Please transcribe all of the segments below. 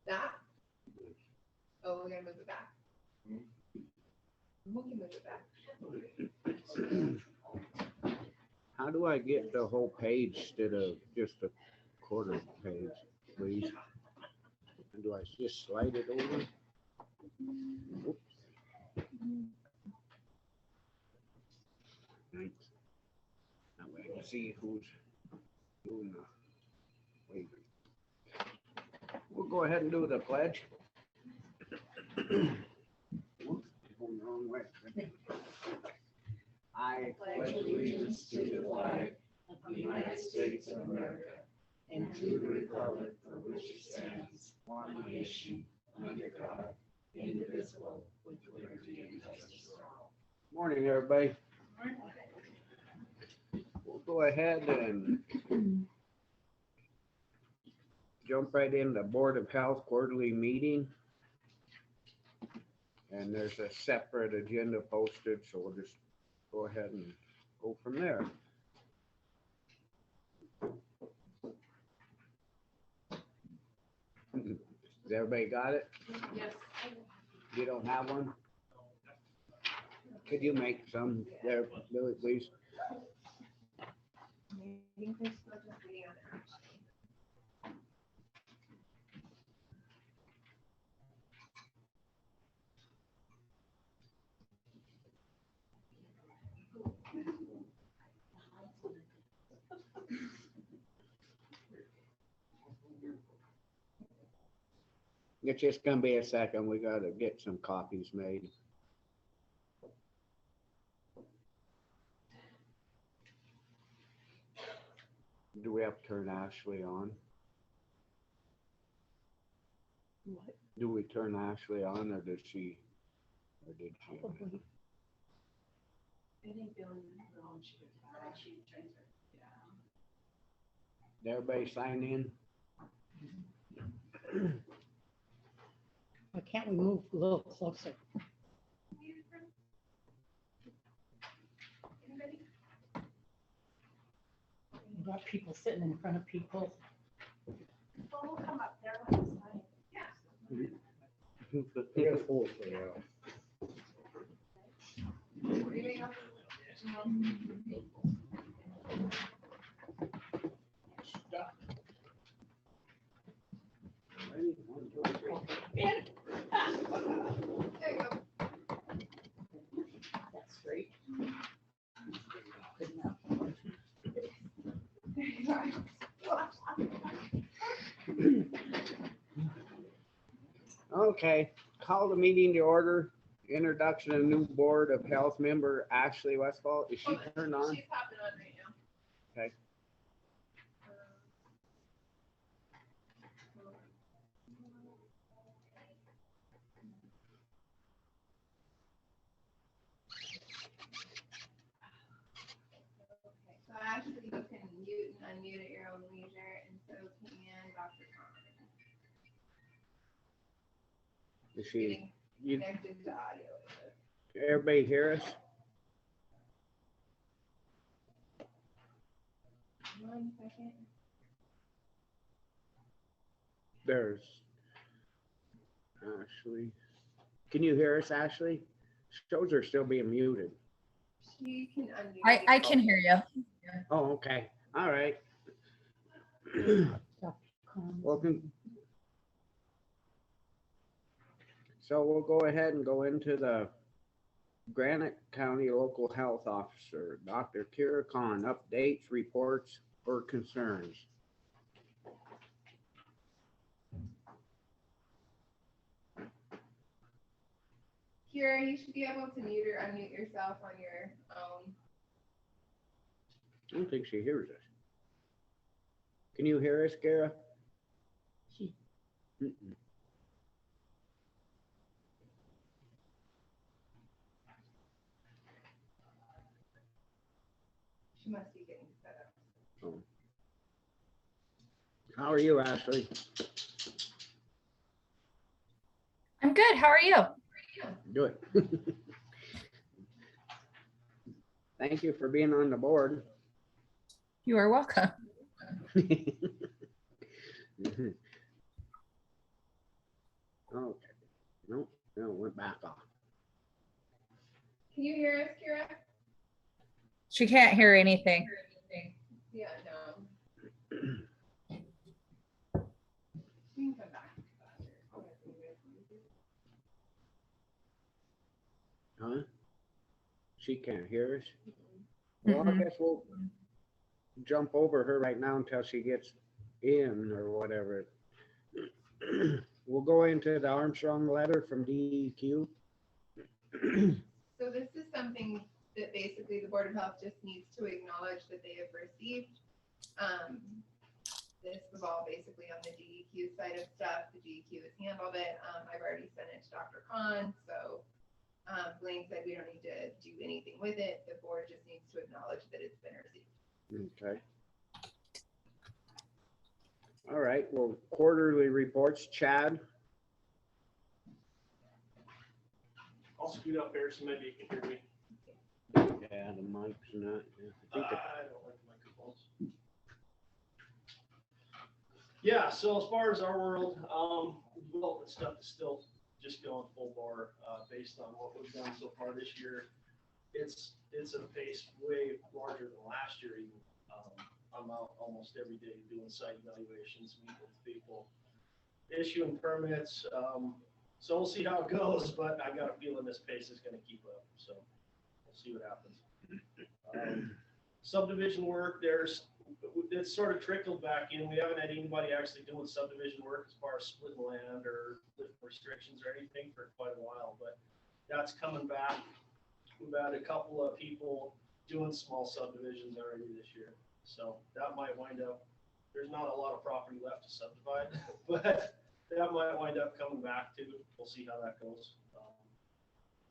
That? Oh, we're gonna move it back. We can move it back. How do I get the whole page instead of just a quarter page, please? And do I just slide it over? Oops. Thanks. That way I can see who's doing the waving. We'll go ahead and do the pledge. Whoops, going the wrong way. I pledge allegiance to the flag of the United States of America and to the republic for which it stands, one nation, under God, indivisible, with liberty and justice for all. Morning, everybody. We'll go ahead and jump right into Board of Health quarterly meeting. And there's a separate agenda posted, so we'll just go ahead and go from there. Has everybody got it? Yes. You don't have one? Could you make some there, Billy, please? Meeting place, not just meeting on action. It's just gonna be a second. We gotta get some copies made. Do we have to turn Ashley on? What? Do we turn Ashley on or did she? Probably. I think Billy wrong. She trains her. Did everybody sign in? Why can't we move a little closer? We've got people sitting in front of people. Well, we'll come up there when it's time. I got a full for now. Anything else? There you go. That's straight. Good enough. There you are. Okay, call the meeting to order. Introduction of new Board of Health member Ashley Westfall. Is she turned on? She's popping on right now. Okay. So Ashley, you can mute and unmute at your own leisure, and so can Dr. Conlon. Is she, Getting you, connected to audio. everybody hear us? One second. There's Ashley. Can you hear us, Ashley? Shows are still being muted. She can unmute. I can hear you. Oh, okay. All right. Welcome. So we'll go ahead and go into the Granite County Local Health Officer, Dr. Kira Khan, updates, reports, or concerns. Kira, you should be able to mute or unmute yourself on your own. I don't think she hears us. Can you hear us, Kara? She- Mm-mm. She must be getting set up. Oh. How are you, Ashley? I'm good. How are you? Good. Thank you for being on the board. You are welcome. Okay. Nope, no, went back off. Can you hear us, Kira? She can't hear anything. Yeah, no. We can come back. Huh? She can't hear us? Well, I Mhm. guess we'll jump over her right now until she gets in or whatever. We'll go into the Armstrong letter from DEQ. So this is something that basically the Board of Health just needs to acknowledge that they have received. This was all basically on the DEQ side of stuff. The DEQ has handled it. I've already sent it to Dr. Khan, so Blaine said we don't need to do anything with it. The board just needs to acknowledge that it's been received. Okay. All right, well, quarterly reports, Chad. I'll scoot up here so maybe you can hear me. Yeah, the mic's not. I I think don't like microphones. Yeah, so as far as our world, development stuff is still just going full bore, based on what we've done so far this year. It's at a pace way larger than last year even. I'm out almost every day doing site evaluations, meeting with people, issuing permits. So we'll see how it goes, but I got a feeling this pace is gonna keep up, so we'll see what happens. Subdivision work, it's sort of trickled back in. We haven't had anybody actually doing subdivision work as far as splitting land or lifting restrictions or anything for quite a while, but that's coming back. We've had a couple of people doing small subdivisions already this year. So that might wind up, there's not a lot of property left to subdivide, but that might wind up coming back too. We'll see how that goes.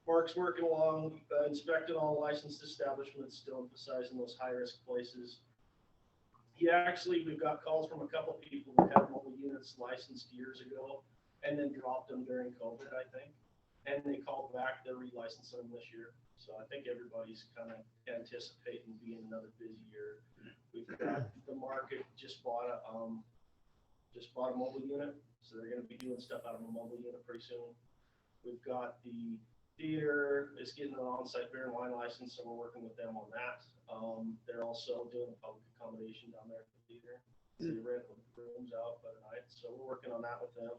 Mark's working along, inspecting all licensed establishments, still emphasizing those high-risk places. We've got calls from a couple of people who had mobile units licensed years ago and then dropped them during COVID, I think. And they called back, they're relicensing them this year. So I think everybody's kind of anticipating being another busy year. We've got the market just bought a mobile unit, so they're going to be doing stuff out of a mobile unit pretty soon. We've got the theater is getting an on-site beer and wine license, so we're working with them on that. They're also doing a public accommodation down there at the theater. So they rent rooms out by the night, so we're working on that with them.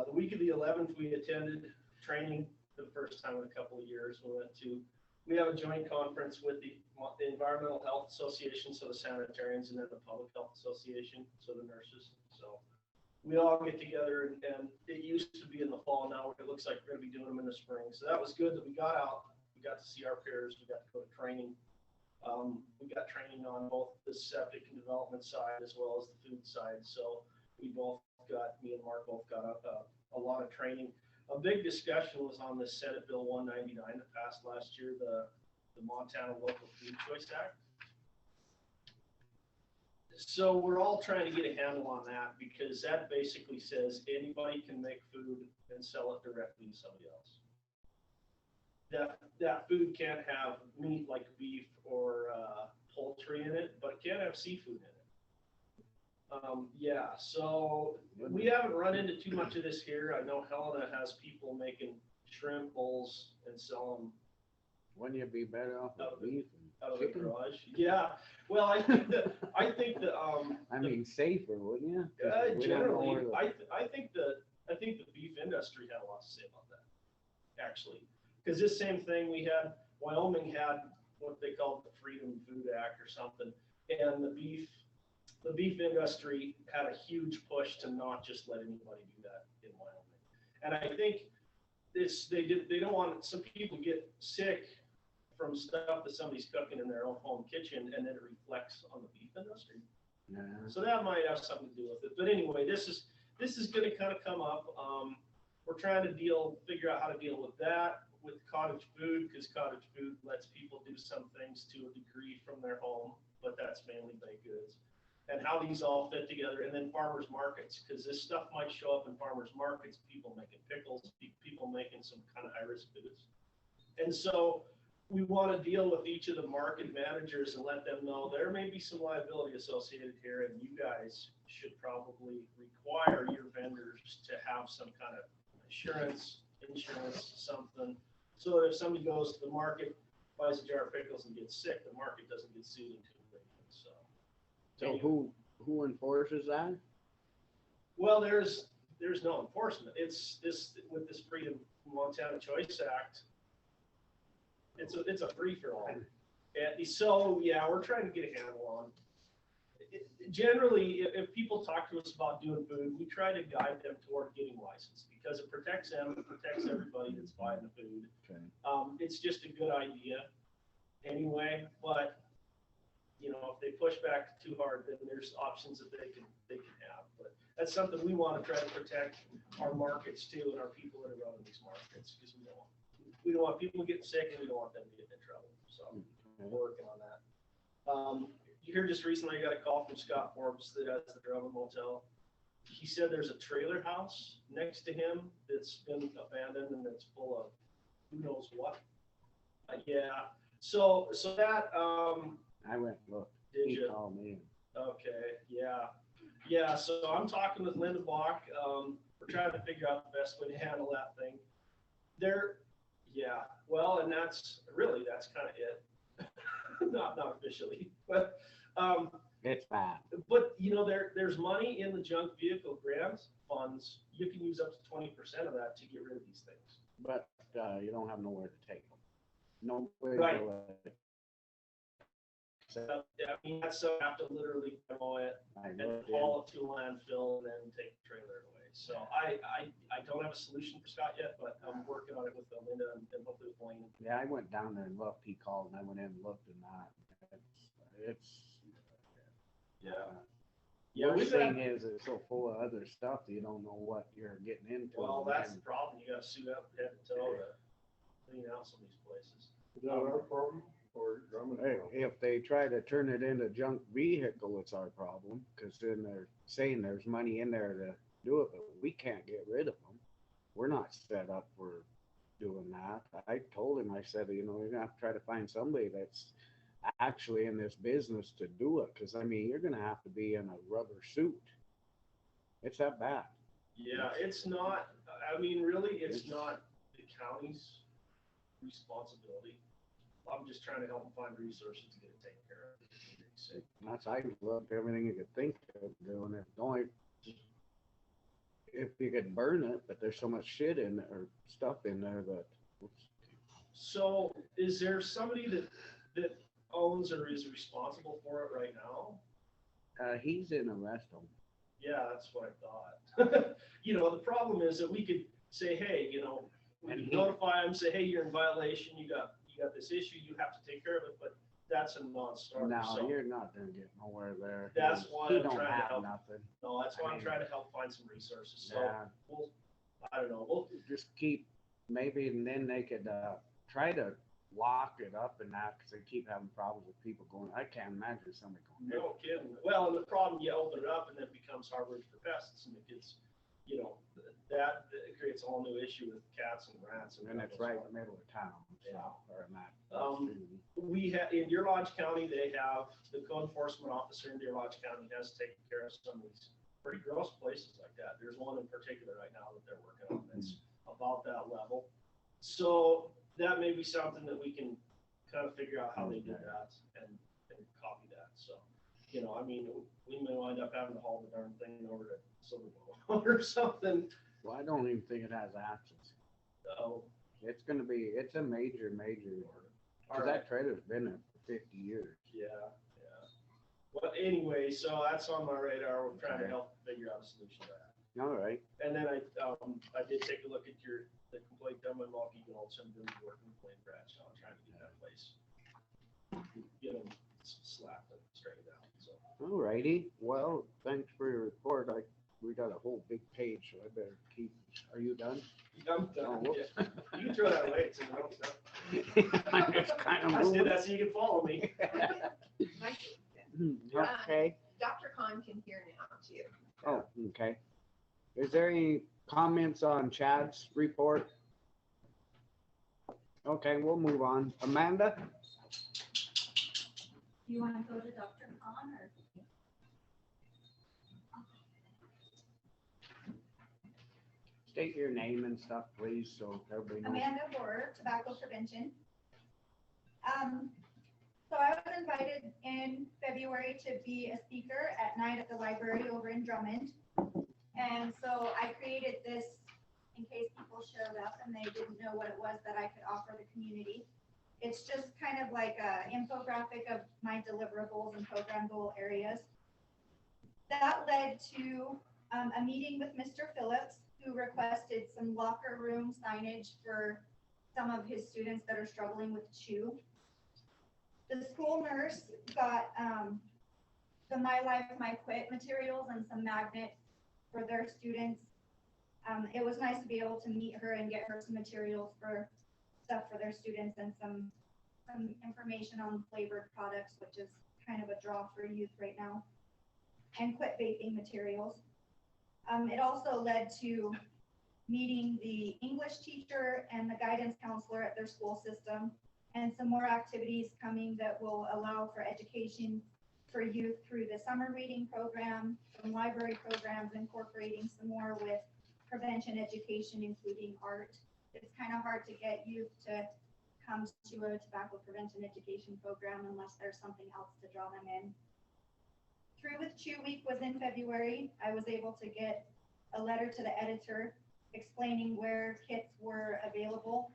The week of the 11th, we attended training for the first time in a couple of years. We have a joint conference with the Environmental Health Association, so the sanitarians, and then the Public Health Association, so the nurses. So we all get together, and it used to be in the fall. Now it looks like we're going to be doing them in the spring. So that was good that we got out. We got to see our peers. We got to go to training. We got training on both the septic and development side as well as the food side. So me and Mark both got a lot of training. A big discussion was on the Senate Bill 199 that passed last year, the Montana Local Food Choice Act. So we're all trying to get a handle on that because that basically says anybody can make food and sell it directly to somebody else. That food can't have meat like beef or poultry in it, but it can have seafood in it. So we haven't run into too much of this here. I know Helena has people making shrimp bowls and sell them. Wouldn't you be better off with beef out and of the chicken? garage. Yeah. Well, I think that I mean, safer, wouldn't you? generally, I think the beef industry had a lot to say about that, actually, because this same thing Wyoming had what they called the Freedom Food Act or something, and the beef industry had a huge push to not just let anybody do that in Wyoming, and I think they don't want some people get sick from stuff that somebody's cooking in their own home kitchen, and then it reflects on the beef industry. Yeah. So that might have something to do with it. But anyway, this is going to kind of come up. We're trying to figure out how to deal with that with cottage food, because cottage food lets people do some things to a degree from their home, but that's mainly baked goods. And how these all fit together, and then farmers markets, because this stuff might show up in farmers markets, people making pickles, people making some kind of high-risk foods. And so we want to deal with each of the market managers and let them know there may be some liability associated here, and you guys should probably require your vendors to have some kind of insurance, something, so that if somebody goes to the market, buys a jar of pickles and gets sick, the market doesn't get sued into infringement, so. So who enforces that? Well, there's no enforcement. It's this, with this Freedom Montana Choice Act, it's a free for all. And so, yeah, we're trying to get a handle on. Generally, if people talk to us about doing food, we try to guide them toward getting licensed because it protects them, it protects everybody that's buying the food. Okay. It's just a good idea anyway, but you know, if they push back too hard, then there's options that they can have. But that's something we want to try to protect our markets too, and our people that are running these markets, because we don't want people getting sick, and we don't want them getting in trouble. So we're working on that. You hear just recently, I got a call from Scott Forbes that has the Drummond Motel. He said there's a trailer house next to him that's been abandoned and it's full of who knows what. Yeah. So that I went and looked. did He you? called me. Okay, yeah. So I'm talking with Linda Block. We're trying to figure out the best way to handle that thing. Well, and that's kind of it. not officially, but It's bad. but you know, there's money in the junk vehicle grant funds. You can use up to 20% of that to get rid of these things. But you don't have nowhere to take them. No way. Right. I mean, that's so I have to literally demo it and haul it to a landfill and then take the trailer away. So I don't have a solution for Scott yet, but I'm working on it with Linda and hopefully with Blaine. Yeah, I went down there and looked. He called and I went in and looked and that. It's Yeah, worst thing is it's so full of other stuff that you don't know what you're getting into. well, that's the problem. You got to suit up head to toe to clean out some of these places. Is that our problem or Drummond? Hey, if they try to turn it into junk vehicle, it's our problem, because then they're saying there's money in there to do it, but we can't get rid of them. We're not set up for doing that. I told him, I said, you know, you're gonna have to try to find somebody that's actually in this business to do it, because I mean, you're gonna have to be in a rubber suit. It's that bad. Yeah, it's not, I mean, really, it's not the county's responsibility. I'm just trying to help them find resources to get it taken care of. That's, I looked everything you could think of doing it. Only if you could burn it, but there's so much shit in there, or stuff in there that. So is there somebody that owns or is responsible for it right now? He's in a rest home. Yeah, that's what I thought. You know, the problem is that we could say, hey, you know, we And could he- notify them, say, hey, you're in violation, you got this issue, you have to take care of it, but that's a non-starter. No, So you're not gonna get nowhere there. That's why He I'm don't trying to have help. nothing. no, that's why I I'm mean- trying to help find some resources. So Yeah, I don't know. We'll just keep, maybe, and then they could, try to lock it up and that, because they keep having problems with people going. I can't imagine somebody going. no kidding. Well, and the problem, you open it up and then it becomes harbor for pests and it gets, you know, that creates a whole new issue with cats and rats. And it's right in the middle of town, so, Yeah. or in that. We have, in Deer Lodge County, they have, the code enforcement officer in Deer Lodge County has taken care of some of these pretty gross places like that. There's one in particular right now that they're working on that's about that level. So that may be something that we can kind of figure out how they did that and copy that. So, you know, I mean, we may wind up having to haul the darn thing over to Subdivision or something. Well, I don't even think it has access. Oh, It's gonna be, it's a major, all cause right. that trailer's been there for 50 years. Yeah. Well, anyway, so that's on my radar. We're trying to help figure out a solution to that. All right. And then I did take a look at the complaint done by Mulkey Gulch and been working with Blaine Bradshaw, trying to get that place, get them slapped and straightened out, so. All righty. Well, thanks for your report. We got a whole big page, so I better keep. Are you done? I'm done. Oh, whoops. Yeah. You can throw that away. It's in the notes now. I'm just kind of I just did moving. that so you can follow me. Okay. Dr. Khan can hear now too. Oh, okay. Is there any comments on Chad's report? Okay, we'll move on. Amanda? Do you want to go to Dr. Khan or? State your name and stuff, please, so everybody knows. Amanda Borer, Tobacco Prevention. So I was invited in February to be a speaker at night at the library over in Drummond. And so I created this in case people showed up and they didn't know what it was that I could offer the community. It's just kind of like an infographic of my deliverables and program goal areas. That led to a meeting with Mr. Phillips, who requested some locker room signage for some of his students that are struggling with chew. The school nurse got the My Life, My Quit materials and some magnets for their students. It was nice to be able to meet her and get her some materials for stuff for their students and some information on flavored products, which is kind of a draw for youth right now, and quit vaping materials. It also led to meeting the English teacher and the guidance counselor at their school system, and some more activities coming that will allow for education for youth through the summer reading program, some library programs, incorporating some more with prevention education, including art. It's kind of hard to get youth to come to a tobacco prevention education program unless there's something else to draw them in. Through with Chew Week was in February. I was able to get a letter to the editor explaining where kits were available.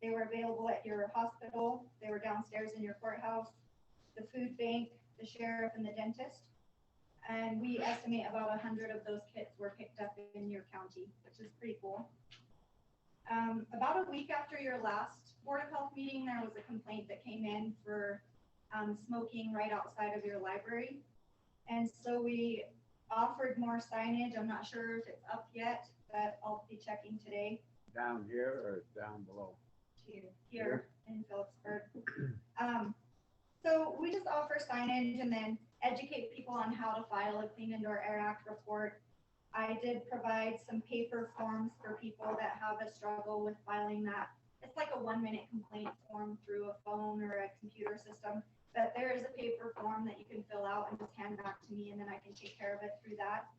They were available at your hospital. They were downstairs in your courthouse, the food bank, the sheriff, and the dentist. And we estimate about 100 of those kits were picked up in your county, which is pretty cool. About a week after your last Board of Health meeting, there was a complaint that came in for smoking right outside of your library. And so we offered more signage. I'm not sure if it's up yet, but I'll be checking today. Down here or down below? Here in Phillipsburg. So we just offer signage and then educate people on how to file a Clean Indoor Air Act report. I did provide some paper forms for people that have a struggle with filing that. It's like a 1-minute complaint form through a phone or a computer system, but there is a paper form that you can fill out and just hand back to me, and then I can take care of it through that.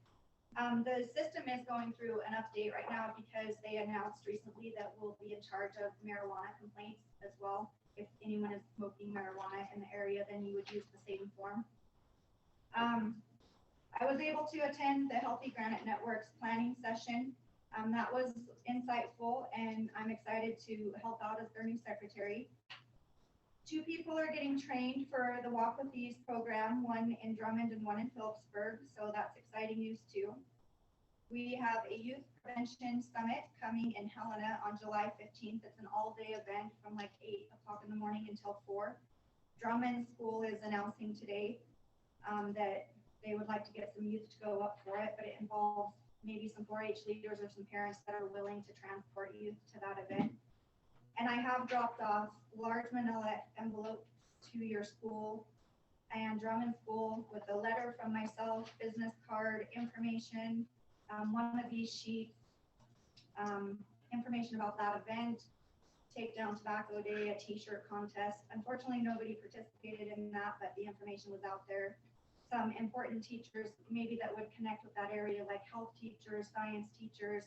The system is going through an update right now because they announced recently that we'll be in charge of marijuana complaints as well. If anyone is smoking marijuana in the area, then you would use the same form. I was able to attend the Healthy Granite Network's planning session. That was insightful, and I'm excited to help out as their new secretary. 2 people are getting trained for the Walk with Ease program, one in Drummond and one in Phillipsburg, so that's exciting news too. We have a youth prevention summit coming in Helena on July 15th. It's an all-day event from like 8 o'clock in the morning until 4. Drummond School is announcing today that they would like to get some youth to go up for it, but it involves maybe some 4-H leaders or some parents that are willing to transport youth to that event. And I have dropped off large manila envelopes to your school and Drummond School with a letter from myself, business card, information, one of these sheets, information about that event, Take Down Tobacco Day, a t-shirt contest. Unfortunately, nobody participated in that, but the information was out there. Some important teachers maybe that would connect with that area, like health teachers, science teachers,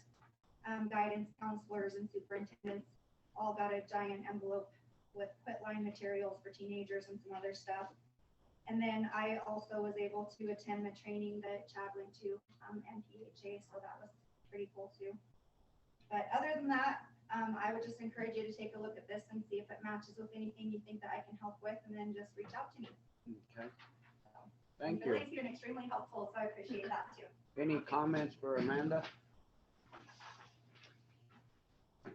guidance counselors, and superintendents, all got a giant envelope with quit line materials for teenagers and some other stuff. And then I also was able to attend the training that Chad went to, MPHA, so that was pretty cool too. But other than that, I would just encourage you to take a look at this and see if it matches with anything you think that I can help with, and then just reach out to me. Okay. Thank you. Billy's been extremely helpful, so I appreciate that too. Any comments for Amanda?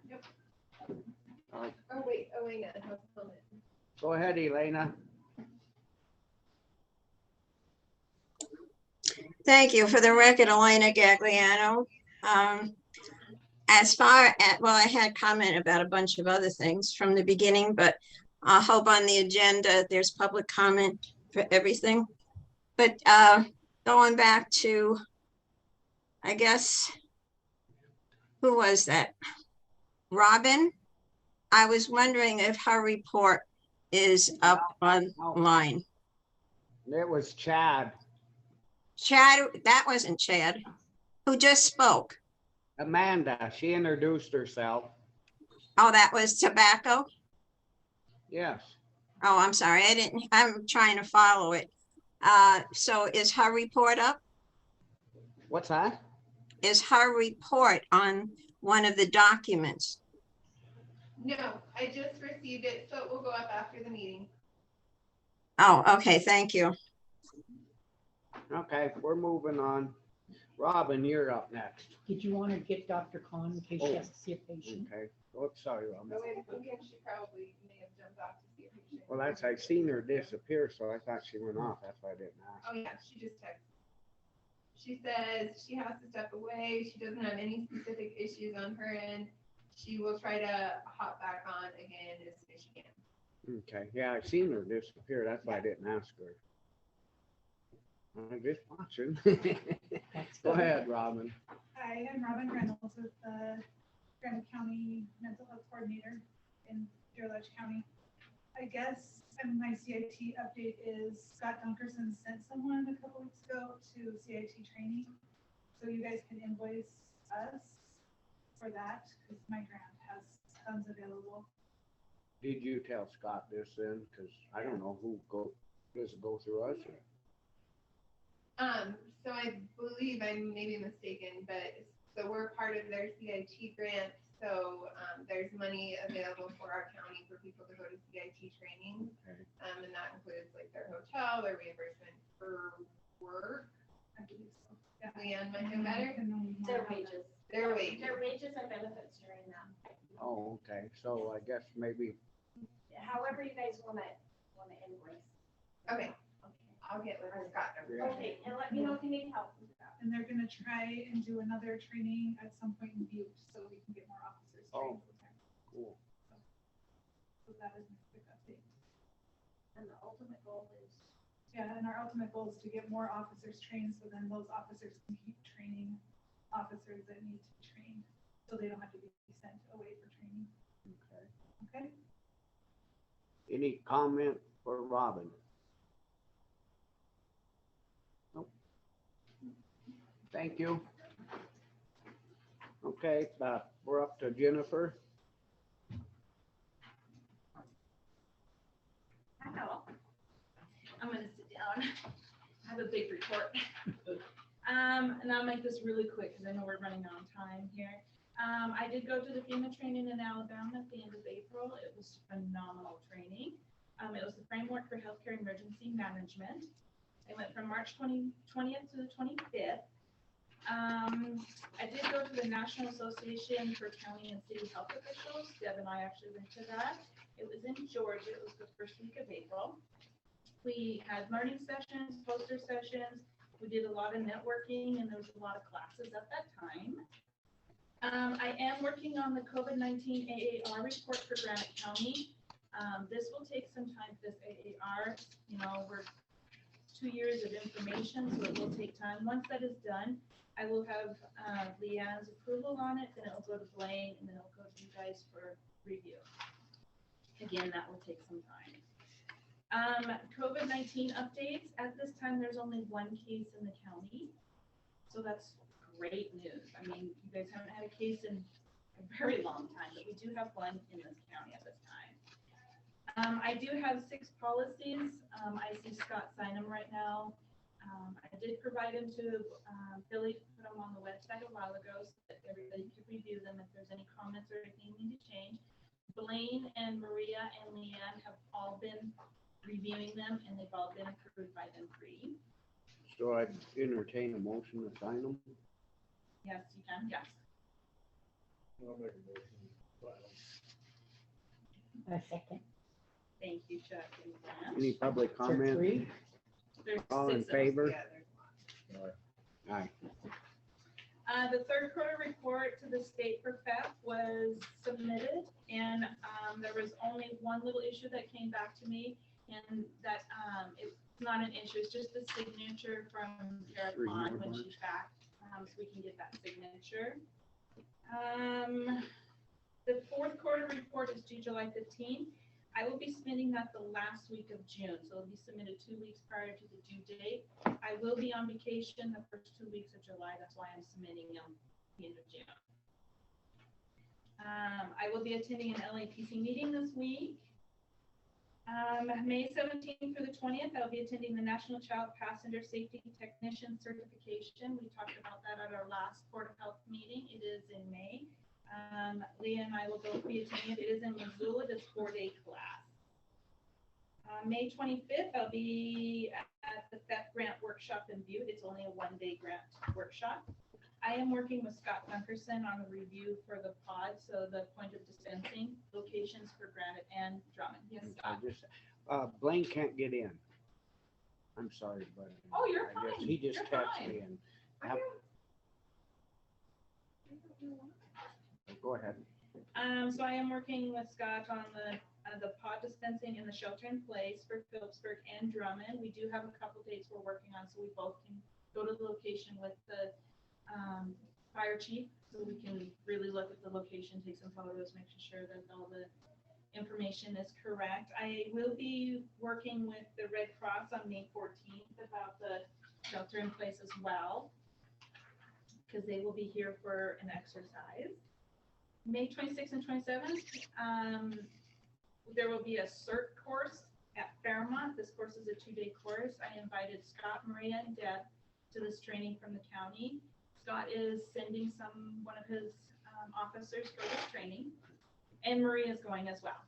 Yep. Oh, wait, Elena has a comment. Go ahead, Elena. Thank you. For the record, Elena Gagliano. As far as, well, I had comment about a bunch of other things from the beginning, but I hope on the agenda, there's public comment for everything. But going back to, I guess, who was that? Robin? I was wondering if her report is up online. It was Chad, Chad, that wasn't Chad, who just spoke. Amanda, she introduced herself. Oh, that was tobacco? Yes, Oh, I'm sorry, I'm trying to follow it. So is her report up? what's that? Is her report on one of the documents? No, I just received it, so it will go up after the meeting. Oh, okay, thank you. Okay, we're moving on. Robin, you're up next. Did you want to get Dr. Khan in case she has to see a patient? Okay, oops, sorry, Robin. Oh, I think she probably may have jumped off to see a patient. Well, I seen her disappear, so I thought she went off. That's why I didn't ask. Oh, yeah, she just texted. She says she has to step away. She doesn't have any specific issues on her end. She will try to hop back on again as soon as she can. Okay, yeah, I seen her disappear. That's why I didn't ask her. I'm just watching. That's Go good. ahead, Robin. Hi, I'm Robin Reynolds with the Granite County Mental Health Coordinator in Deer Lodge County. I guess my CIT update is Scott Dunkerson sent someone a couple weeks ago to CIT training. So you guys can invoice us for that because my grant has tons available. Did you tell Scott this then? Because I don't know does it go through us? So I believe I may be mistaken, but so we're part of their CIT grant. So there's money available for our county for people to go to CIT training. Okay. And that includes like their hotel, their reimbursement for work. I believe so. Yeah. Leanne might know better. Their wages. Their wages. Their wages and benefits during that. Oh, okay. So I guess maybe, However you guys wanna invoice. Okay, I'll get with Scott. Yeah. Okay, and let me know if you need help with that. And they're gonna try and do another training at some point in Butte so we can get more officers trained. cool. So that is my quick update. And the ultimate goal is. Yeah, and our ultimate goal is to get more officers trained, so then those officers can keep training officers that need to be trained, so they don't have to be sent away for training. Okay. Okay? Any comment for Robin? Nope. Thank you. Okay, we're up to Jennifer. Hello. I'm gonna sit down. I have a big report. And I'll make this really quick because I know we're running on time here. I did go to the FEMA training in Alabama at the end of April. It was phenomenal training. It was the Framework for Healthcare Emergency Management. I went from March 20th to the 25th. I did go to the National Association for County and City Health Officials. Deb and I actually went to that. It was in Georgia. It was the first week of April. We had learning sessions, poster sessions. We did a lot of networking and there was a lot of classes at that time. I am working on the COVID-19 AAR report for Granite County. This will take some time, this AAR, we're 2 years of information, so it will take time. Once that is done, I will have Leanne's approval on it, then it'll go to Blaine, and then it'll go to you guys for review. Again, that will take some time. COVID-19 updates. At this time, there's only one case in the county, so that's great news. I mean, you guys haven't had a case in a very long time, but we do have one in this county at this time. I do have 6 policies. I see Scott sign them right now. I did provide them to Billy to put them on the website a while ago so that everybody could review them if there's any comments or anything we need to change. Blaine and Maria and Leanne have all been reviewing them and they've all been approved by them 3. So I entertain a motion to sign them. Yes, you can. Yes. I'll make a motion. A second. Thank you, Chuck and Grant. Any public Is there comment? 3? There's All in 6 of them. favor? Yeah, there's one. Aye. The third quarter report to the state for FEP was submitted, and there was only one little issue that came back to me, and that it's not an issue, it's just the signature from Tara Three Khan more when ones. she's back, so we can get that signature. The fourth quarter report is due July 15th. I will be submitting that the last week of June, so it'll be submitted 2 weeks prior to the due date. I will be on vacation the first 2 weeks of July. That's why I'm submitting them the end of June. I will be attending an LAPC meeting this week. May 17th through the 20th, I'll be attending the National Child Passenger Safety Technician Certification. We talked about that at our last Board of Health meeting. It is in May. Leah and I will both be attending it. It is in Missoula. It's a 4-day class. May 25th, I'll be at the theft grant workshop in Butte. It's only a 1-day grant workshop. I am working with Scott Dunkerson on the review for the pod, so the point of dispensing locations for Granite and Drummond. Yes, Scott. Blaine can't get in. I'm sorry, but. Oh, you're I guess fine. He just You're texted fine. me and. Go ahead. So I am working with Scott on the pod dispensing in the shelter in place for Phillipsburg and Drummond. We do have a couple dates we're working on, so we both can go to the location with the fire chief, so we can really look at the location, take some photos, making sure that all the information is correct. I will be working with the Red Cross on May 14th about the shelter in place as well, because they will be here for an exercise. May 26th and 27th, there will be a CERT course at Fairmont. This course is a 2-day course. I invited Scott, Maria, and Deb to this training from the county. Scott is sending one of his officers for this training, and Maria is going as well.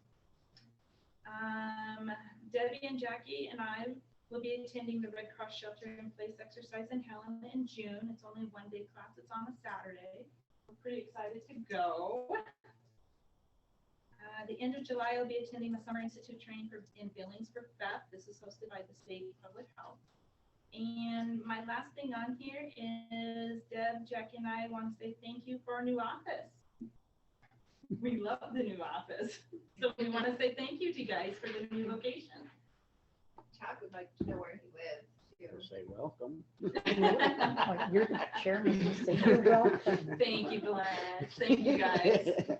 Debbie and Jackie and I will be attending the Red Cross Shelter in Place exercise in Helena in June. It's only a 1-day class. It's on a Saturday. We're pretty excited to go. The end of July, I'll be attending the Summer Institute training in Billings for PhET. This is hosted by the State Public Health. And my last thing on here is Deb, Jackie, and I want to say thank you for our new office. We love the new office. So we want to say thank you to you guys for the new location. Chad would like to know where he lives too. Say welcome. Oh, you're the chairman, you say you're welcome. Thank you, Blanche. Thank you, guys.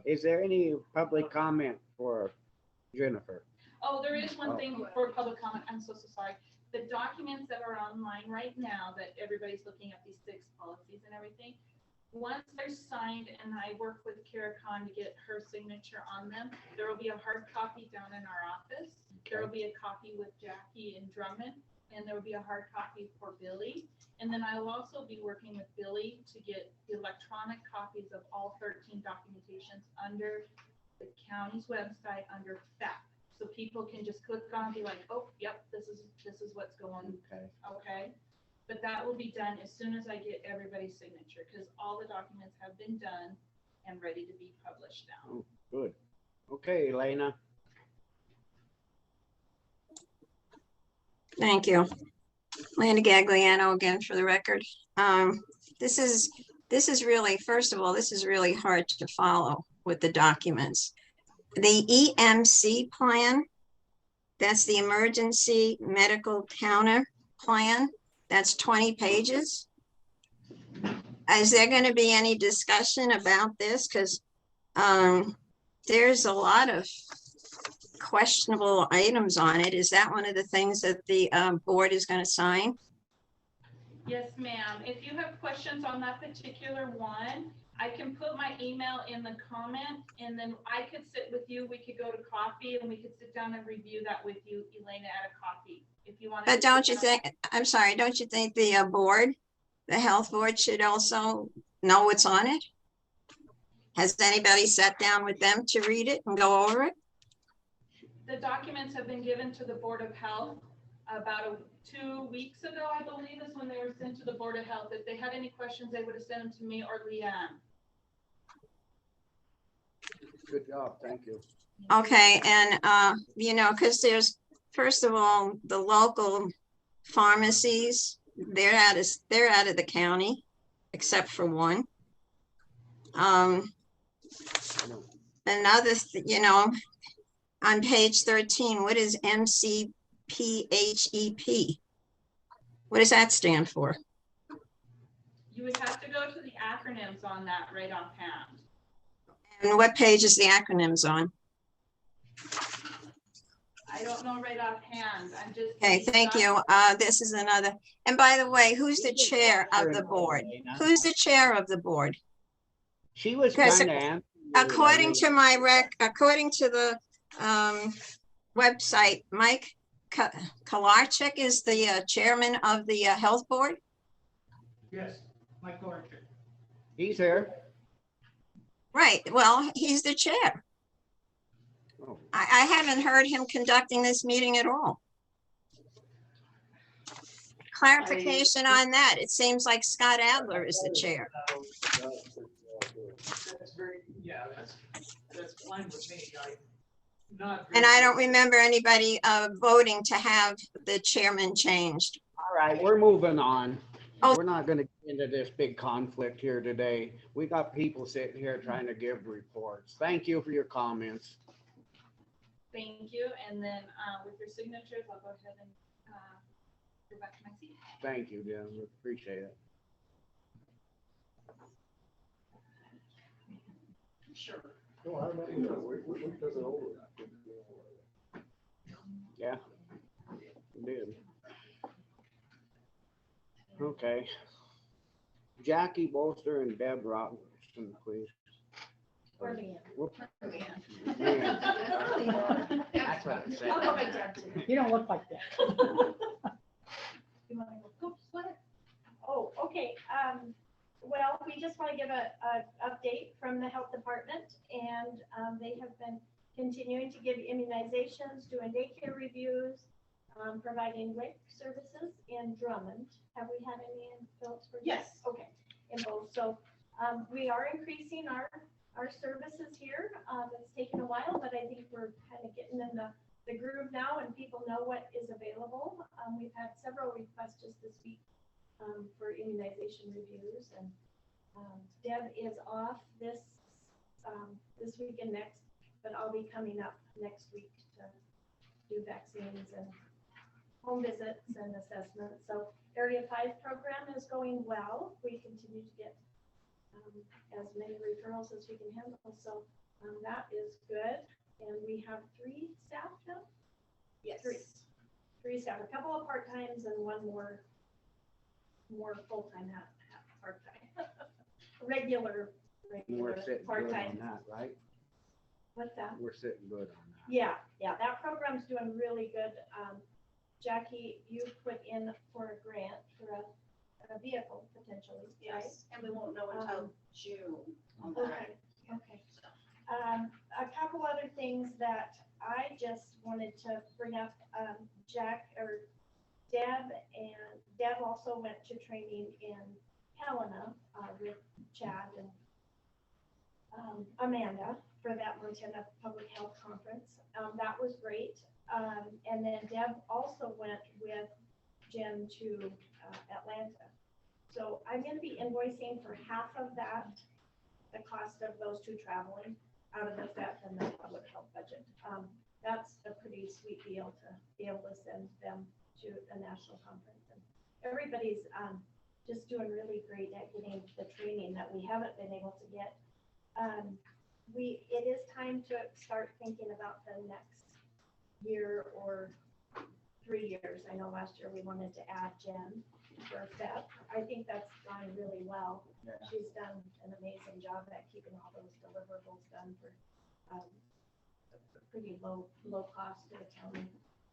Is there any public comment for Jennifer? Oh, there is one thing for public comment. I'm so sorry. The documents that are online right now that everybody's looking at, these 6 policies and everything, once they're signed and I work with Kara Khan to get her signature on them, there will be a hard copy down in our office. There will be a copy with Jackie and Drummond, and there will be a hard copy for Billy. And then I will also be working with Billy to get the electronic copies of all 13 documentations under the county's website under PhET. So people can just click on and be like, oh, yep, this is what's going. Okay. But that will be done as soon as I get everybody's signature, because all the documents have been done and ready to be published now. Oh, good. Okay, Elena. Thank you. Lana Gagliano again for the record. This is really, first of all, this is really hard to follow with the documents. The EMC plan, that's the Emergency Medical Counter Plan. That's 20 pages. Is there going to be any discussion about this? Because there's a lot of questionable items on it. Is that one of the things that the board is going to sign? Yes, ma'am. If you have questions on that particular one, I can put my email in the comment, and then I could sit with you. We could go to coffee and we could sit down and review that with you, Elena, at a coffee. If you want. But don't you think, I'm sorry, don't you think the board, the health board should also know what's on it? Has anybody sat down with them to read it and go over it? The documents have been given to the Board of Health about 2 weeks ago, I believe, is when they were sent to the Board of Health. If they had any questions, they would have sent them to me or Leanne. Good job, thank you. Okay, and you know, because there's, first of all, the local pharmacies, they're out of the county, except for one. Another, you know, on page 13, what is MCPHEP? What does that stand for? You would have to go to the acronyms on that right offhand. And what page is the acronyms on? I don't know right offhand. I'm just. Okay, thank you. This is another, and by the way, who's the chair of the board? Who's the chair of the board? She was Because kind of answering. according to according to the website, Mike Kolarchik is the chairman of the health board. Yes, Mike Orchard. He's here. Right, well, he's the chair. Oh, I haven't heard him conducting this meeting at all. Clarification on that. It seems like Scott Adler is the chair. That's very, yeah, that's fine with me. Not. And I don't remember anybody voting to have the chairman changed. all right, we're moving on. Oh. We're not gonna get into this big conflict here today. We got people sitting here trying to give reports. Thank you for your comments. Thank you. And then with your signatures, I'll go ahead and go back to my seat. Thank you, Jim. We appreciate it. Sure. Yeah. We did. Okay. Jackie Bolster and Deb Robinson, please. Whoop. That's what I said. You don't look like that. You wanna go, what? Oh, okay, well, we just want to give a update from the health department, and they have been continuing to give immunizations, doing daycare reviews, providing WIC services in Drummond. Have we had any in Phillipsburg? Yes. Okay, in both, so we are increasing our services here. It's taken a while, but I think we're kind of getting in the groove now, and people know what is available. We've had several requests just this week for immunization reviews, and Deb is off this week and next, but I'll be coming up next week to do vaccines and home visits and assessments. So Area 5 program is going well. We continue to get as many referrals as we can handle. So that is good. And we have 3 staff now? Yes. Three staff, a couple of part-times and one more full-time, half part-time. Regular We're sitting good part-time. on that, right? What's that? We're sitting good on that. Yeah, that program's doing really good. Jackie, you put in for a grant for a vehicle potentially, right? Yes, and we won't know until June on Okay, that. okay. A couple other things that I just wanted to bring up, Deb also went to training in Helena with Chad and Amanda for that Montana Public Health Conference. That was great. And then Deb also went with Jim to Atlanta. So I'm going to be invoicing for half of that, the cost of those two traveling out of the FEP and the public health budget. That's a pretty sweet deal to be able to send them to a national conference. And everybody's just doing really great at getting the training that we haven't been able to get. It is time to start thinking about the next year or 3 years. I know last year we wanted to add Jen for FEP. I think that's gone really well. Yeah. She's done an amazing job at keeping all those deliverables done for a pretty low cost to the county,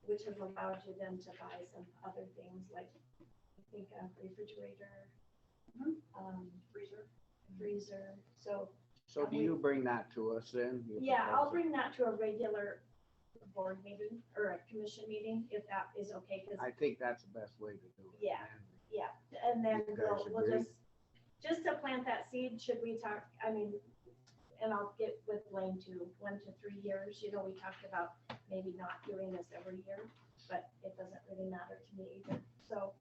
which has allowed you then to buy some other things like, I think, a refrigerator, freezer. So do you bring that to us then? You Yeah, I'll propose it? bring that to a regular board meeting or a commission meeting, if that is okay, because, I think that's the best way to do it. Yeah. and then You guys we'll agree? just to plant that seed, should we talk, I mean, and I'll get with Blaine too, 1 to 3 years, we talked about maybe not doing this every year, but it doesn't really matter to me either. So,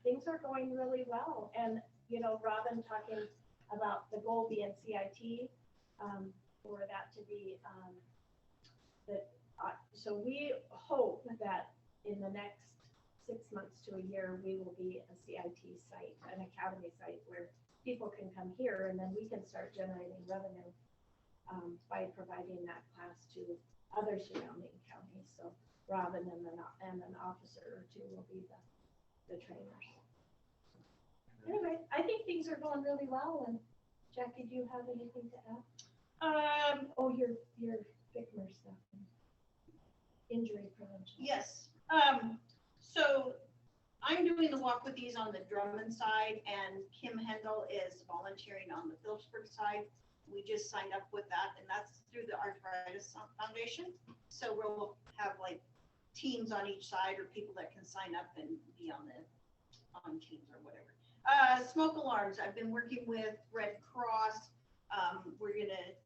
things are going really well, and, Robin talking about the goal being CIT, for that to be, so we hope that in the next 6 months to a year, we will be a CIT site, an academy site where people can come here and then we can start generating revenue by providing that class to other surrounding counties. So Robin and an officer or two will be the trainers. Anyway, I think things are going really well. And Jackie, do you have anything to add? Oh, your Bickmer stuff, injury prevention. Yes, so I'm doing the walk with these on the Drummond side, and Kim Hendel is volunteering on the Phillipsburg side. We just signed up with that, and that's through the Arthritis Foundation. So we'll have like teams on each side, or people that can sign up and be on teams or whatever. Smoke alarms, I've been working with Red Cross. We're gonna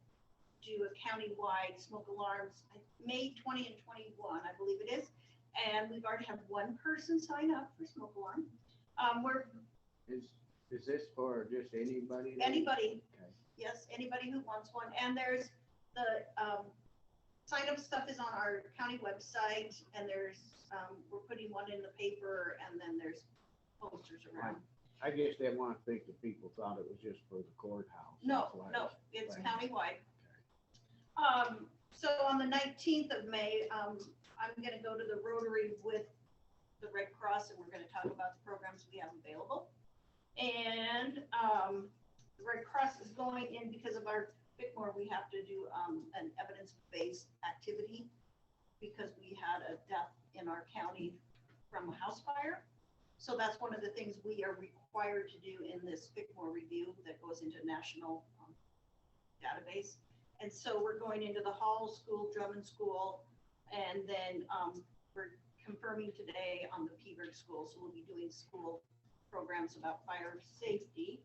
do a countywide smoke alarms, May 20 and 21, I believe it is. And we've already had one person sign up for smoke alarm. Is this for just anybody? Anybody, Okay. yes, anybody who wants one. And there's the sign up stuff is on our county website, and there's we're putting one in the paper, and then there's posters around. I just didn't want to think that people thought it was just for the courthouse. No, That's why I no, was it's thinking. countywide. So on the 19th of May, I'm gonna go to the Rotary with the Red Cross, and we're gonna talk about the programs we have available. And the Red Cross is going in because of our Bickmore, we have to do an evidence-based activity because we had a death in our county from a house fire. So that's one of the things we are required to do in this Bickmore review that goes into national database. And so we're going into the Hall School, Drummond School, and then we're confirming today on the Peaburg School. So we'll be doing school programs about fire safety.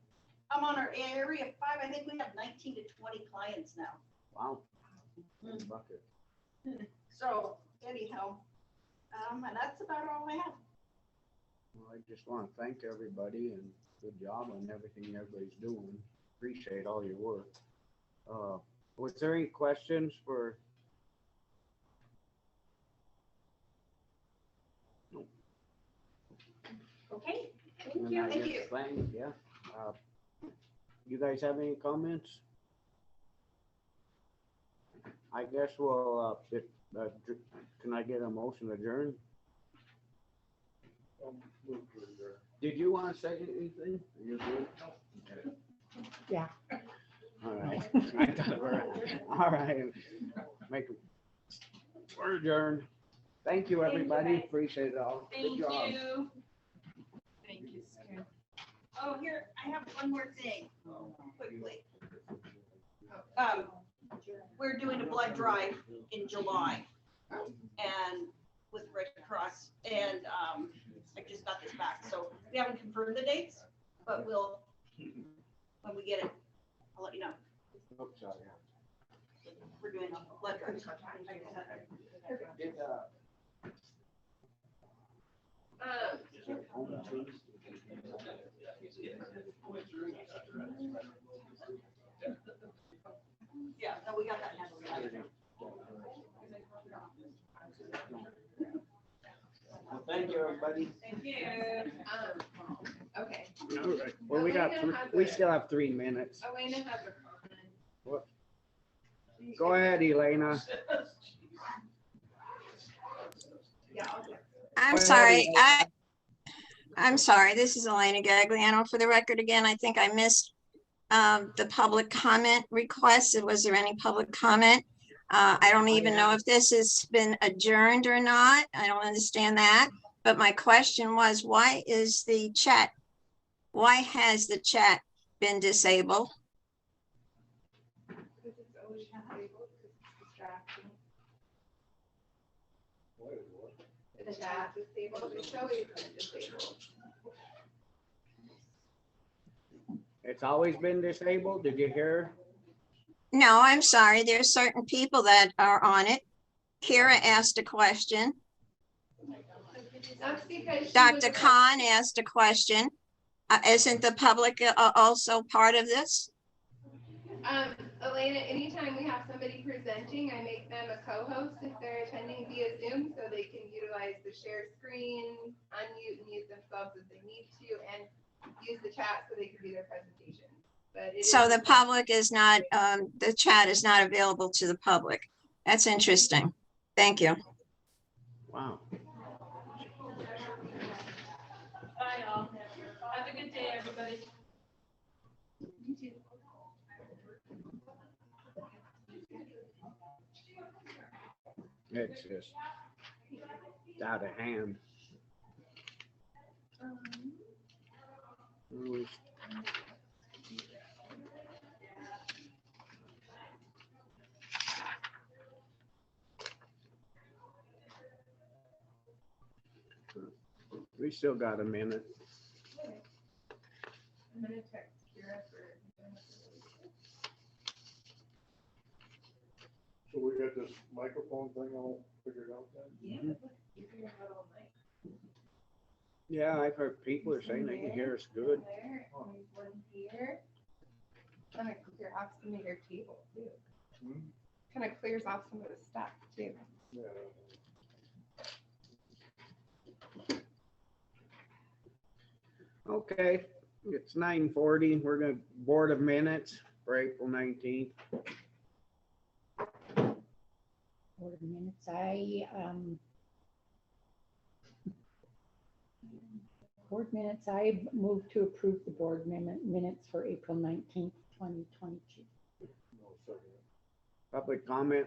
I'm on our area 5. I think we have 19 to 20 clients now. Wow. Bucket. So anyhow, and that's about all I have. Well, I just want to thank everybody and good job on everything everybody's doing. Appreciate all your work. Was there any questions for? No. Okay, thank And you. I guess thanks, yeah. You guys have any comments? I guess we'll, can I get a motion to adjourn? Did you want to say anything? Are you good? Okay. Yeah. All right. I thought all right. We're adjourned. Thank you, everybody. Appreciate it all. Thank Good job. you. Thank you, Sarah. Oh, here, I have one more thing, quickly. We're doing a blood drive in July, and with Red Cross, and I just got this back, so we haven't confirmed the dates, but we'll, when we get it, I'll let you know. Oops, sorry. We're doing a blood drive. Did, Yeah, no, we got that handled. Well, thank you, everybody. Thank you. Okay. All right. Well, we still have 3 minutes. Elena has a comment. What? Go ahead, Elena. Yeah, I'll get I'm Go ahead, sorry. Elena. I'm sorry. This is Elena Gagliano for the record again. I think I missed the public comment request. Was there any public comment? I don't even know if this has been adjourned or not. I don't understand that. But my question was, why has the chat been disabled? Because it's always disabled, because it's distracting. The chat disabled, the show is disabled. It's always been disabled. Did you hear? No, I'm sorry. There's certain people that are on it. Kira asked a question. That's because she Dr. was- Khan asked a question. Isn't the public also part of this? Elena, anytime we have somebody presenting, I make them a co-host if they're attending via Zoom, so they can utilize the share screen, unmute and mute themselves if they need to, and use the chat so they can do their presentation. But it So is- the public is not, the chat is not available to the public. That's interesting. Thank you. Wow. Bye, all. Have a good day, everybody. It's just out of hand. Always- We still got a minute. I'm gonna text Kira for. So we got this microphone thing all figured out then? Yeah, you can have it all night. Yeah, I've heard people are saying they can hear us good. There, and there's one here. Kind of clear off some of your table too. Hmm? Kind of clears off some of the stuff too. Yeah. Okay, it's 9:40. We're gonna board of minutes for April 19th. Board minutes, board minutes, I move to approve the board minutes for April 19th, 2022. No, second. Public comment?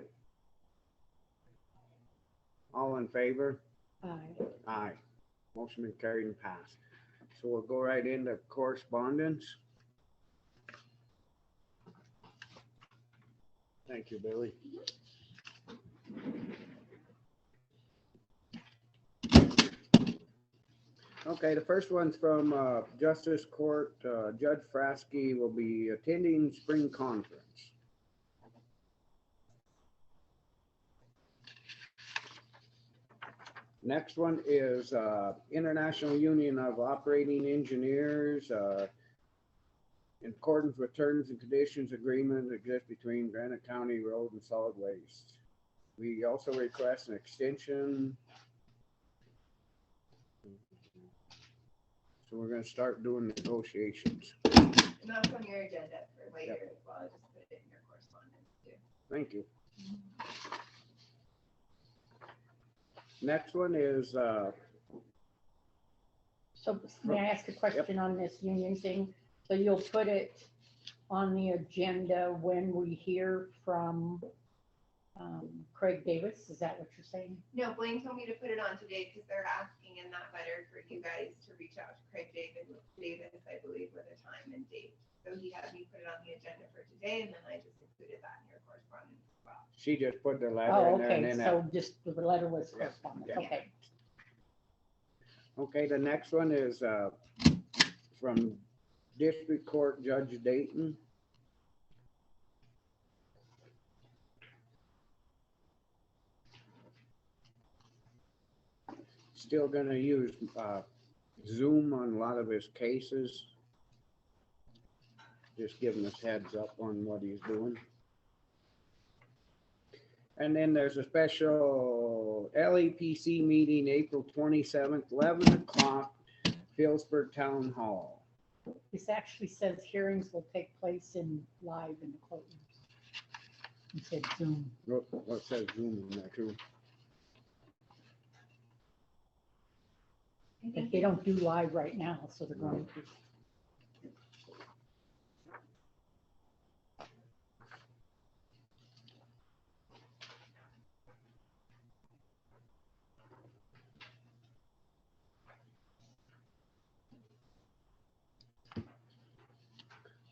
All in favor? Aye. Aye. Motion been carried and passed. So we'll go right into correspondence. Thank you, Billy. Okay, the first one's from Justice Court. Judge Frasky will be attending spring conference. Next one is International Union of Operating Engineers. In accordance with terms and conditions agreement exists between Granite County Road and Solid Waste. We also request an extension. So we're gonna start doing negotiations. And that's on your agenda for later as well. I just put it in your correspondence too. Thank you. Next one is, So may I ask a question on this union thing? So you'll put it on the agenda when we hear from Craig Davis? Is that what you're saying? No, Blaine told me to put it on today because they're asking in that letter for you guys to reach out to Craig Davis, I believe, with a time and date. So he had me put it on the agenda for today, and then I just included that in your correspondence as well. she just put the letter Oh, in there and okay, then. so just the letter was Yeah, correspondence, yeah. okay. Okay, the next one is from District Court Judge Dayton. Still gonna use Zoom on a lot of his cases. Just giving us heads up on what he's doing. And then there's a special LEPC meeting, April 27th, 11 o'clock, Phillipsburg Town Hall. This actually says hearings will take place live in the courtrooms. It said Zoom. What says Zoom in there too? But they don't do live right now, so they're going to.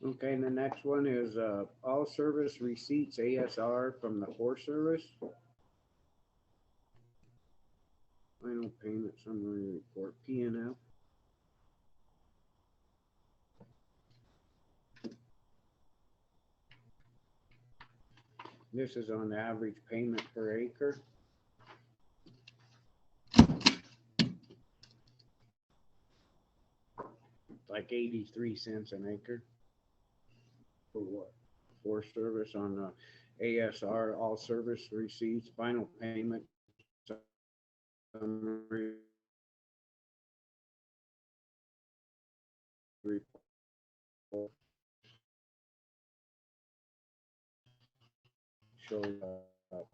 Okay, and the next one is all service receipts ASR from the Forest Service. Final payment summary report, P&L. This is on the average payment per acre. Like 83 cents an acre. For what? Forest Service on ASR, all service receipts, final payment summary report. shows up.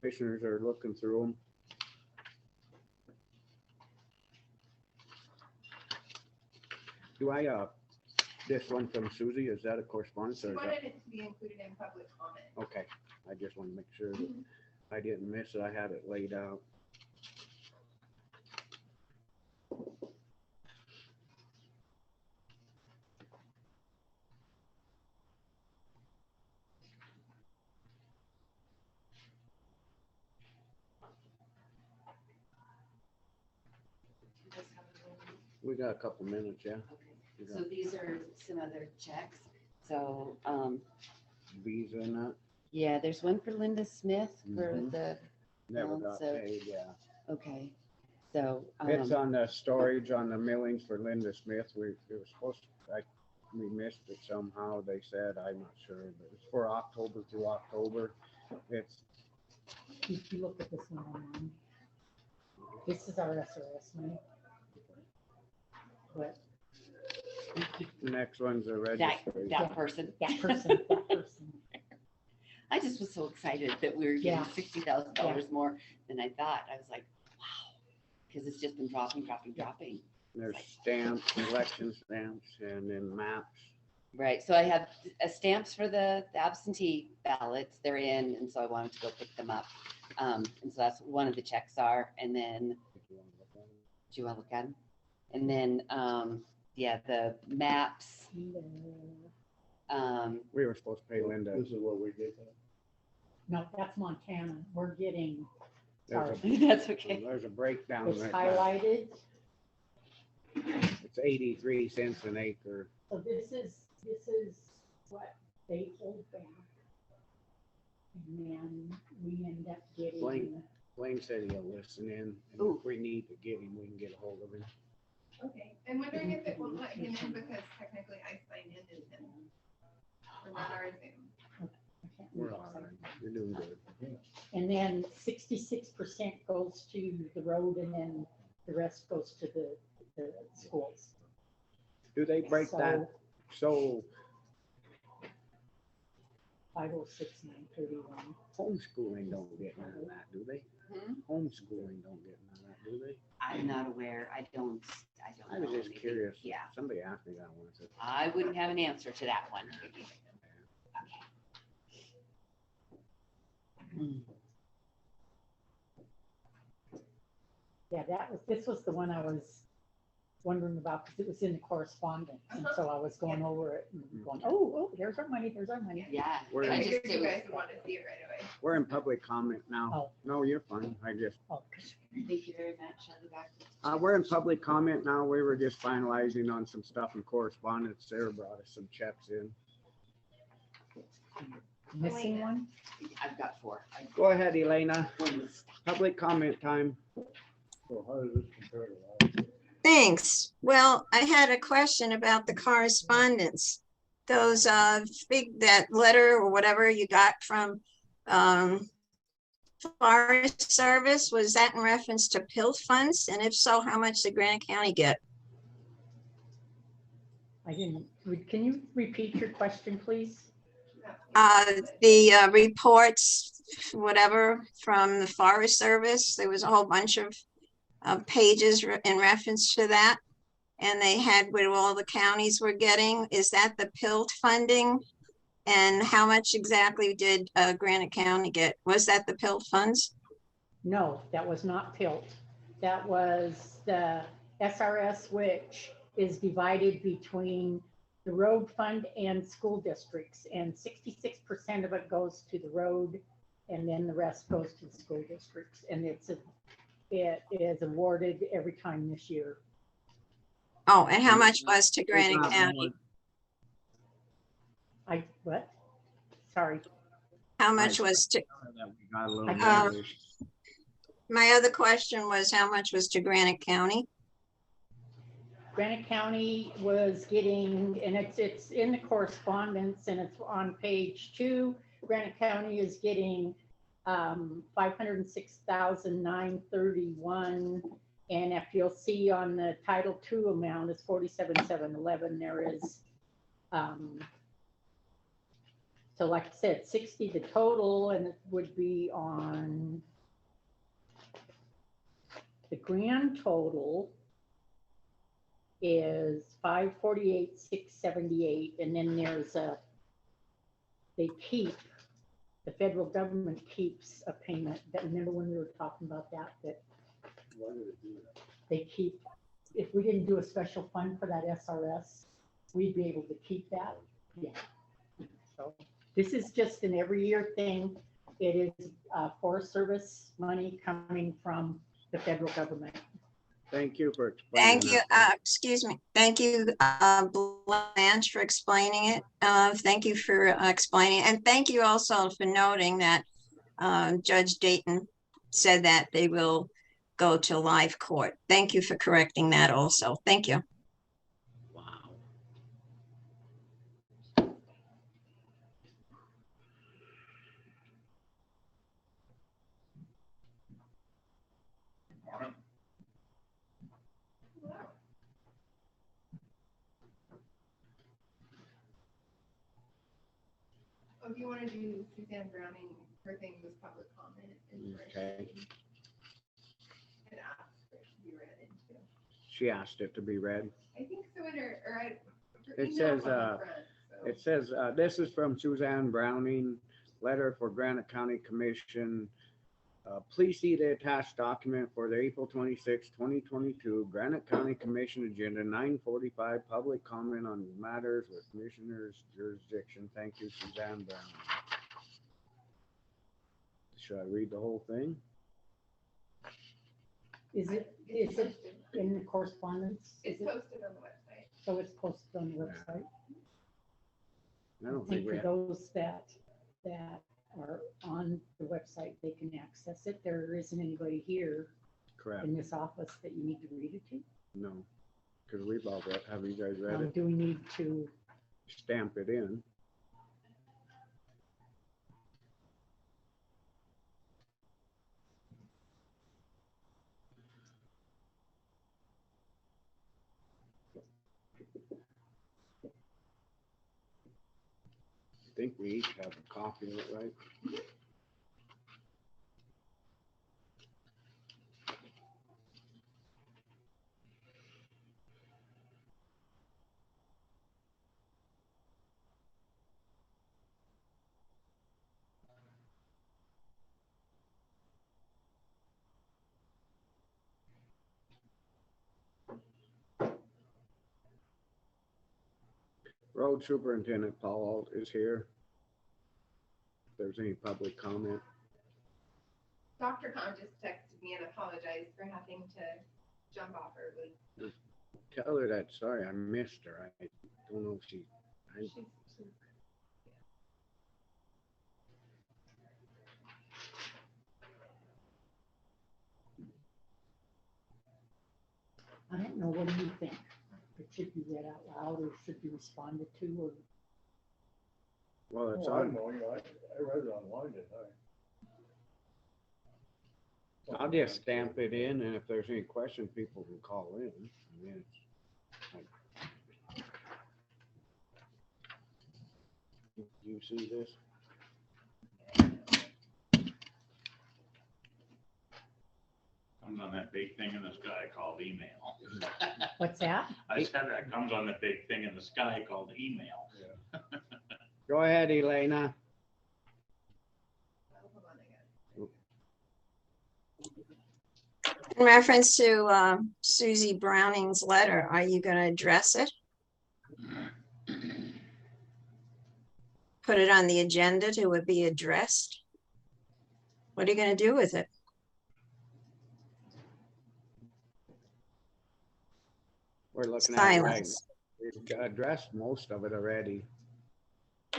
Commissioners are looking through them. Do I, this one from Susie, is that a correspondence She or is that? wanted it to be included in public comment. Okay, I just want to make sure that I didn't miss it. I had it laid out. We got a couple minutes, yeah. We So got these are some other checks. So, Visa and that. yeah, there's one for Linda Smith for Mhm. the, Never balance got of- paid, yeah. okay. So, It's on the storage on the millings for Linda Smith. It was supposed to, we missed it somehow. They said, I'm not sure, but it's for October through October. It's, If you look at this one online, this is our SRS money. But the next one's a that, registry. that person. that person, I just was so excited that we were getting Yeah. $60,000 more than I thought. I was like, wow. Because it's just been dropping. There's stamps, election stamps, and then maps. Right, so I have stamps for the absentee ballots, they're in, and so I wanted to go pick them up. And so that's one of the checks are, and then, do you want to look at them? And then, yeah, the maps, We were supposed to pay Linda. This is what we get. no, that's Montana. We're getting, There's sorry, that's okay. There's a breakdown. it's right highlighted. there. It's 83 cents an acre. So this is what they hold back. And then we end up getting, Blaine said he'll listen in, and Ooh. if we need to get him, we can get a hold of him. Okay, I'm wondering if it won't let him in because technically I signed in as him. To run our Zoom. We're all right. You're doing good. and then 66% goes to the road and then the rest goes to the schools. Do they break that? So 506,931. homeschooling don't get none of that, do they? Hmm? Homeschooling don't get none of that, do they? I'm not aware, I don't I know was just anything. curious. Yeah, Somebody asked me that once. I wouldn't have an answer to that one. Mm. Yeah, this was the one I was wondering about because it was in the correspondence. And so I was going over it and going, oh, there's our money. Yeah. We're I in- figured you guys would want to see it right away. We're in public comment now. Oh. No, you're fine. Thank you very much. I'll be back. We're in public comment now. We were just finalizing on some stuff in correspondence. Sarah brought us some checks in. Missing one? I've got 4. Go ahead, Elena. One was stuck. Public comment time. So how does this compare to last? Thanks. Well, I had a question about the correspondence. Those, that letter or whatever you got from, Forest Service, was that in reference to PILT funds? And if so, how much did Granite County get? I didn't. Can you repeat your question, please? The reports, whatever, from the Forest Service, there was a whole bunch of pages in reference to that. And they had what all the counties were getting. Is that the PILT funding? And how much exactly did Granite County get? Was that the PILT funds? No, that was not PILT. That was the SRS, which is divided between the road fund and school districts. And 66% of it goes to the road and then the rest goes to the school districts. And it is awarded every time this year. Oh, and how much was to Granite County? What? Sorry. How much was to, We got a little Um, more. my other question was how much was to Granite County? Granite County was getting, and it's in the correspondence and it's on page 2. Granite County is getting 506,931 And if you'll see on the Title II amount is 47,711, there is, so like I said, 60 the total, and it would be on the grand total is 548,678, and then there's they keep, the federal government keeps a payment, that, remember when we were talking about that Why did it do that? they keep, if we didn't do a special fund for that SRS, we'd be able to keep that, yeah. So this is just an every year thing. It is Forest Service money coming from the federal government. Thank you for explaining. Thank you, that. excuse me, thank you, Blanche, for explaining it. Thank you for explaining, and thank you also for noting that Judge Dayton said that they will go to live court. Thank you for correcting that also. Thank you. Wow. Oh, if you want to do Suzanne Browning, her thing was public comment. Okay. And ask for it to be read into. She asked it to be read. I think so in her, or I. her It email's says, on the front, so. It says, this is from Suzanne Browning, letter for Granite County Commission. Please see the attached document for the April 26, 2022 Granite County Commission Agenda 945, public comment on matters with commissioners jurisdiction. Thank you, Suzanne Browning. Should I read the whole thing? Is it in the correspondence? It's Is it? posted on the website. So it's posted on the website? I don't I think think we for have. those that are on the website, they can access it. There isn't anybody here Correct. in this office that you need to read it to. No, because we've all read. Have you guys read it? Do we need to? Stamp it in. I think we each have a copy of it, right? Road Superintendent Paul Alt is here. If there's any public comment. Dr. Khan just texted me and apologized for having to jump off early. Tell her that, sorry, I missed her. I don't know if she, I don't know. What do you think? It should be read out loud or should be responded to, or well, it's Oh, I on. know, I read it online, didn't I? I'll just stamp it in, and if there's any question, people can call in. I mean, you see this? Comes on that big thing in the sky called email. what's that? I said that comes on the big thing in the sky called email. Go ahead, Elena. Oh, hold on, I got it. In reference to Susie Browning's letter, are you going to address it? Put it on the agenda to be addressed? What are you going to do with it? We're looking at it right. Silence. We've addressed most of it already.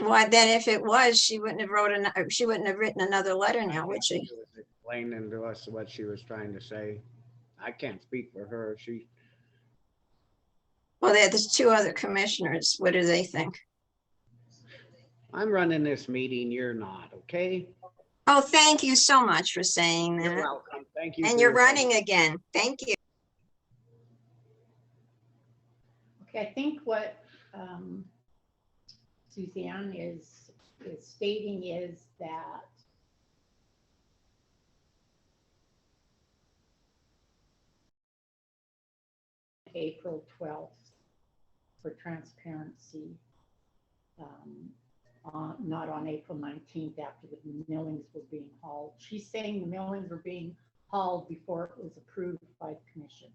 Why then, if it was, she wouldn't have written another letter now, would she? She was explaining to us what she was trying to say. I can't speak for her. Well, there's two other commissioners. What do they think? I'm running this meeting, you're not, okay? Oh, thank you so much for saying You're that. welcome. Thank you. And for you're your running again. Thank you. I think what Suzanne is stating is that April 12th for transparency, not on April 19th after the millings were being hauled. She's saying the millings were being hauled before it was approved by the commission.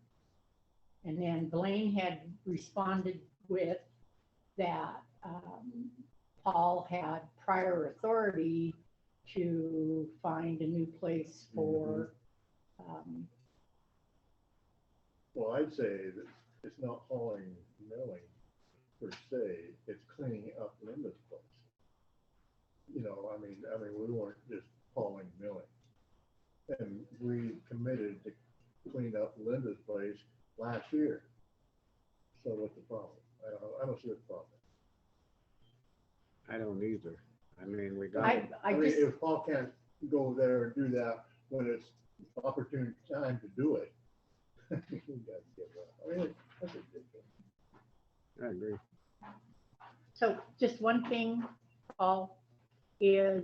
And then Blaine had responded with that Paul had prior authority to find a new place for. Well, I'd say that it's not hauling milling per se, it's cleaning up Linda's place. You know, I mean, we weren't just hauling milling. And we committed to clean up Linda's place last year. So what's the problem? I don't see what the problem is. I don't either. I mean, we got. I mean, if Paul can't go there and do that when it's opportune time to do it. We gotta get one. I mean, that's a good thing. I agree. So just one thing, Paul, is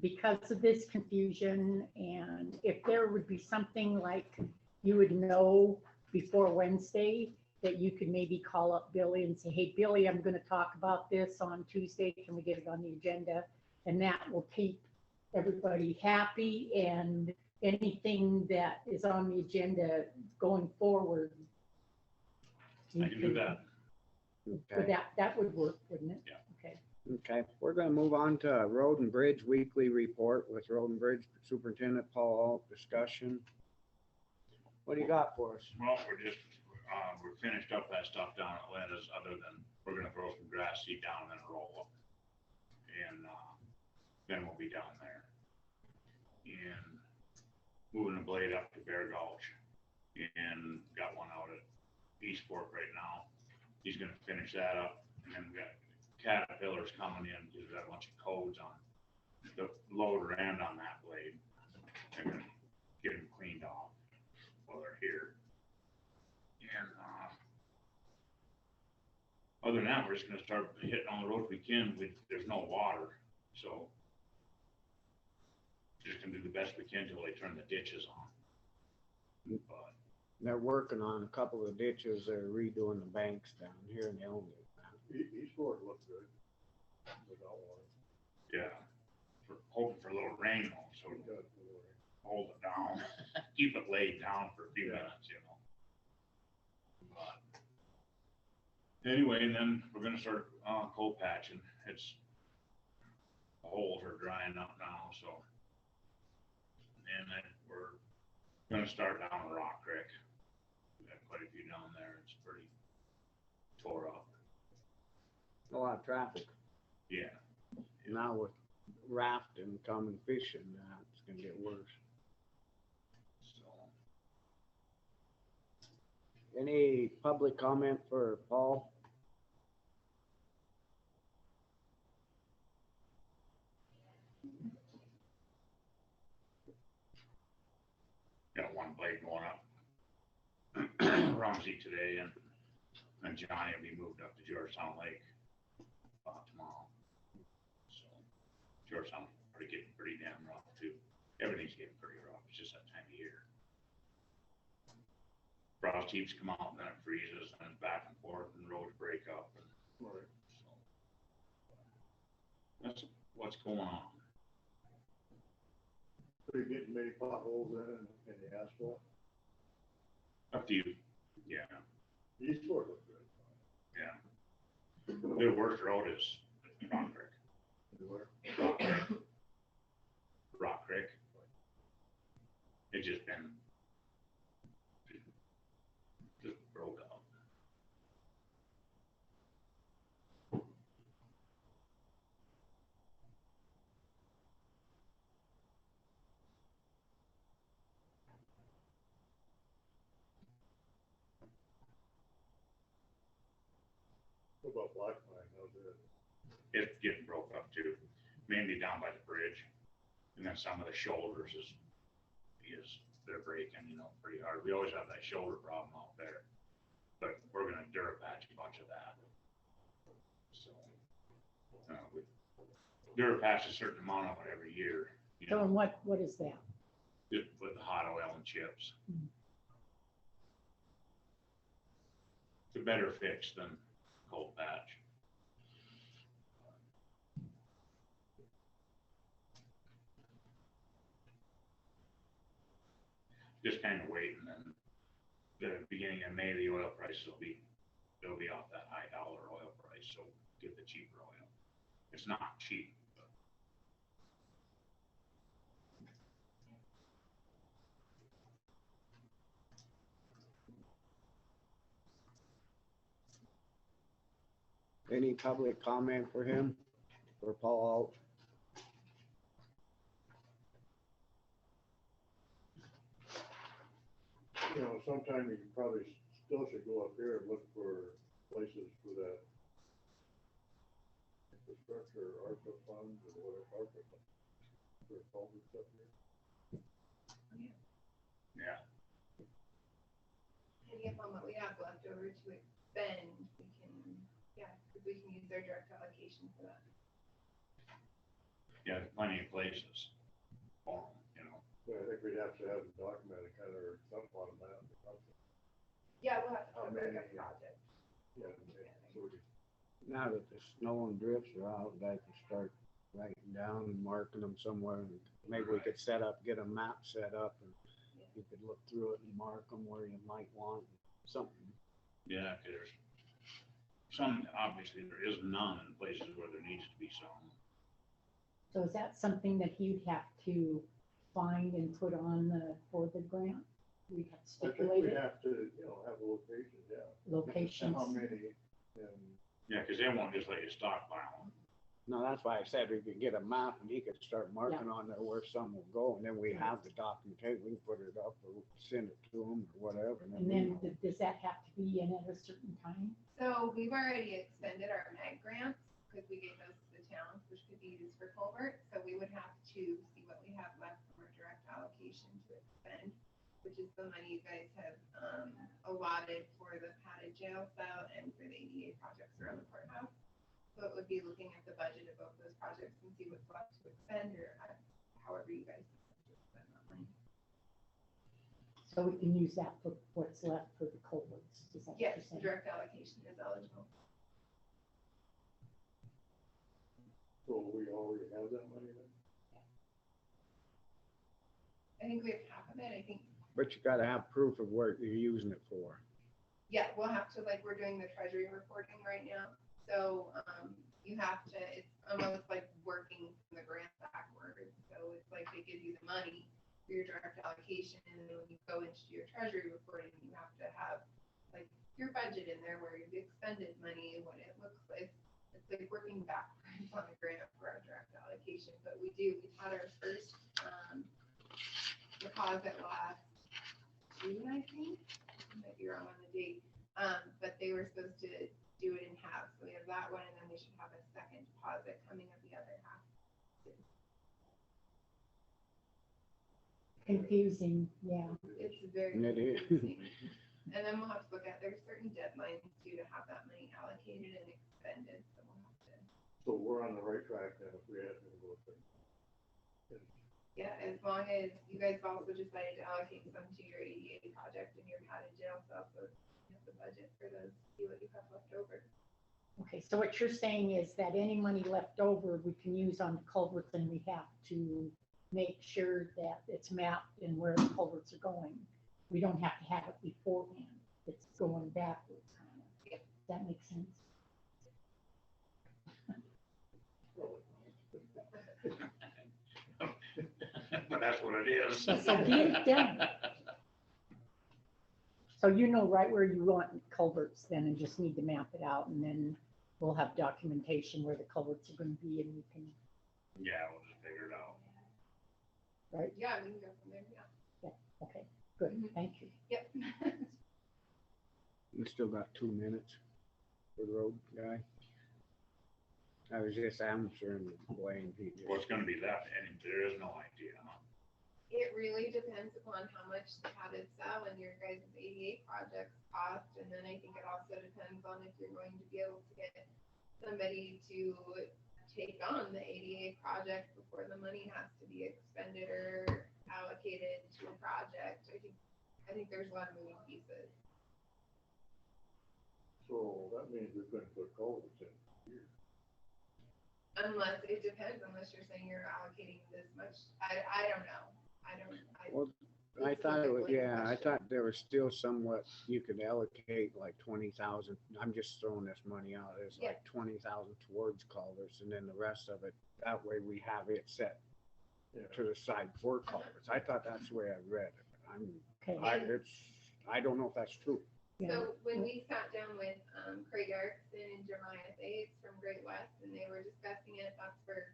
because of this confusion, and if there would be something like you would know before Wednesday, that you could maybe call up Billy and say, hey, Billy, I'm going to talk about this on Tuesday. Can we get it on the agenda? And that will keep everybody happy, and anything that is on the agenda going forward. I can do that. Okay. That would work, wouldn't it? Yeah. Okay. Okay, we're gonna move on to Road and Bridge Weekly Report with Road and Bridge Superintendent Paul Alt. Discussion. What do you got for us? Well, we're finished up that stuff down at Linda's, other than we're gonna throw some grass seed down and then roll up. And then we'll be down there. And moving a blade up to Bear Gulch, and got one out at East Fork right now. He's gonna finish that up, and then we got Caterpillars coming in. He's got a bunch of codes on the loader and on that blade. They're gonna get them cleaned off while they're here. And other than that, we're just gonna start hitting all the roads we can. There's no water, so just gonna do the best we can till they turn the ditches on. But They're working on a couple of ditches. They're redoing the banks down here in Elmwood. East Fork looks good. Without water. yeah, we're hoping for a little rain though, so It does. hold it down, keep it laid down for a few minutes, you know. But anyway, and then we're gonna start coal patching. It's, the holes are drying up now, so. And then we're gonna start down the Rock Creek. We got quite a few down there. It's pretty tore up. A lot of traffic. Yeah. Now with rafting, coming fishing, it's gonna get worse. So Any public comment for Paul? got one blade going up Rumsey today, and Johnny will be moved up to Georgetown Lake tomorrow. So Georgetown getting pretty damn rough too. Everything's getting pretty rough. It's just that time of year. Frost heaps come out and then it freezes and back and forth and roads break up. And Right. so that's what's going on. Are you getting many potholes in the asphalt? Up to you. Yeah. East Fork looks good. Yeah. The worst road is Rock Creek. Everywhere. Rock Creek. Rock Creek. It's just been just broke up. What about Black Pine? How's it? It's getting broke up too, mainly down by the bridge. And then some of the shoulders is they're breaking, you know, pretty hard. We always have that shoulder problem out there. but we're gonna Durapatch a bunch of that. So, we Durapatch a certain amount of it every year, you So know, and what is that? just with the hot oil and chips. Mhm. It's a better fix than cold patch. Just kind of waiting, and the beginning of May, the oil prices it'll be off that high dollar oil price, so get the cheaper oil. It's not cheap, but Any public comment for him, for Paul? You know, sometime you probably still should go up here and look for places for that infrastructure, ARPA funds or whatever, ARPA funds. For culverts up here. yeah. Depending upon what we have left over to expend, we can, yeah, because we can use our direct allocation for that. Yeah, there's plenty of places for 'em, you know. But I think we'd have to have it documented kind of, or something on a map or something. Yeah, we'll have to How cover a many, project. Yeah, so we Now that the snow and drifts are out, I can start writing down and marking them somewhere. And maybe we could get a map set up, and you could look through it and mark them where you might want something. Yeah, 'cause there's some, obviously there is none in places where there needs to be some. So is that something that he'd have to find and put on for the grant? We'd have to I think stipulate we'd it, have to, you know, have a location, yeah. And locations. how many, and Yeah, 'cause they won't just let you stockpile them. No, that's why I said we could get a map and he could start marking on there where some will go, and then we have the documentation, we can put it up or send it to them or whatever. And then does that have to be in at a certain time? So we've already expended our MAG grants, because we gave those to the towns, which could be used for culvert. So we would have to see what we have left from our direct allocation to expend, which is the money you guys have allotted for the padded jail cell and for the ADA projects around the courthouse. So it would be looking at the budget of both those projects and see what's left to expend, or however you guys decide to spend that money. So we can use that for what's left for the culverts, is that what Yes, you're saying? direct allocation is eligible. so we already have that money then? I think we have half of it, I think. But you gotta have proof of what you're using it for. Yeah, we'll have to, like, we're doing the treasury reporting right now, so, you have to, it's almost like working from the grant backwards, so it's like they give you the money for your direct allocation, and then when you go into your treasury reporting, you have to have, like, your budget in there where you've expended money and what it looks like. It's like working backwards on the grant for our direct allocation, but we had our first, deposit last June, I think. I might be wrong on the date, but they were supposed to do it in half, so we have that one, and then we should have a second deposit coming up the other half. Confusing, yeah. It's very It is. confusing. And then we'll have to look at, there's certain deadlines too to have that money allocated and expended, so we'll have to. So we're on the right track then if we had to go through. Yeah, as long as you guys also decided to allocate some to your ADA project and your padded jail cell, so you have the budget for those, see what you have left over. Okay, so what you're saying is that any money left over, we can use on the culverts, and we have to make sure that it's mapped and where the culverts are going. We don't have to have it beforehand, it's going backwards. Yep. Does that make sense? But that's what it is. So get it done. So you know right where you want culverts then, and just need to map it out, and then we'll have documentation where the culverts are gonna be, and we can, Yeah, we'll just figure it out. right? Yeah, we can go from there, yeah. Okay, good, Mhm. thank you. Yep. We still got 2 minutes for the road guy. I was just answering Wayne. What's gonna be left, and there is no idea, huh? It really depends upon how much the padded cell and your guys' ADA projects cost, and then I think it also depends on if you're going to be able to get somebody to take on the ADA project before the money has to be expended or allocated to a project. I think there's a lot of moving pieces. So that means we're gonna put culverts in here. Unless, it depends, unless you're saying you're allocating this much, I don't know. Well, I thought it was, yeah, I thought there was still somewhat, you could allocate like 20,000. I'm just throwing this money out. It's like 20,000 towards culverts, and then the rest of it, that way we have it set Yeah. to the side for culverts. I thought that's the way I read it. Okay. I don't know if that's true. Yeah. So when we sat down with Craig Erickson and Jeremiah Bates from Great West, and they were discussing it, that's where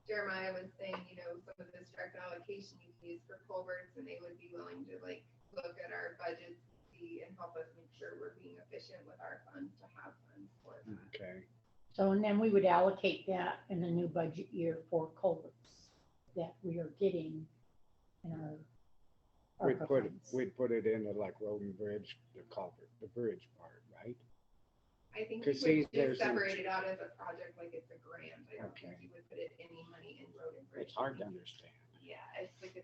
Jeremiah was saying, you know, some of this direct allocation you can use for culverts, and they would be willing to like look at our budgets, see, and help us make sure we're being efficient with our funds to have funds for them. Okay. So, and then we would allocate that in the new budget year for culverts that we are getting in our ARPA funds. We'd put it into like road and bridge, the culvert, the bridge part, right? I think you 'Cause would there's just some- separate it out as a project, like it's a grant. I don't Okay. think you would put it any money in road and bridge. It's hard to understand. Yeah, it's like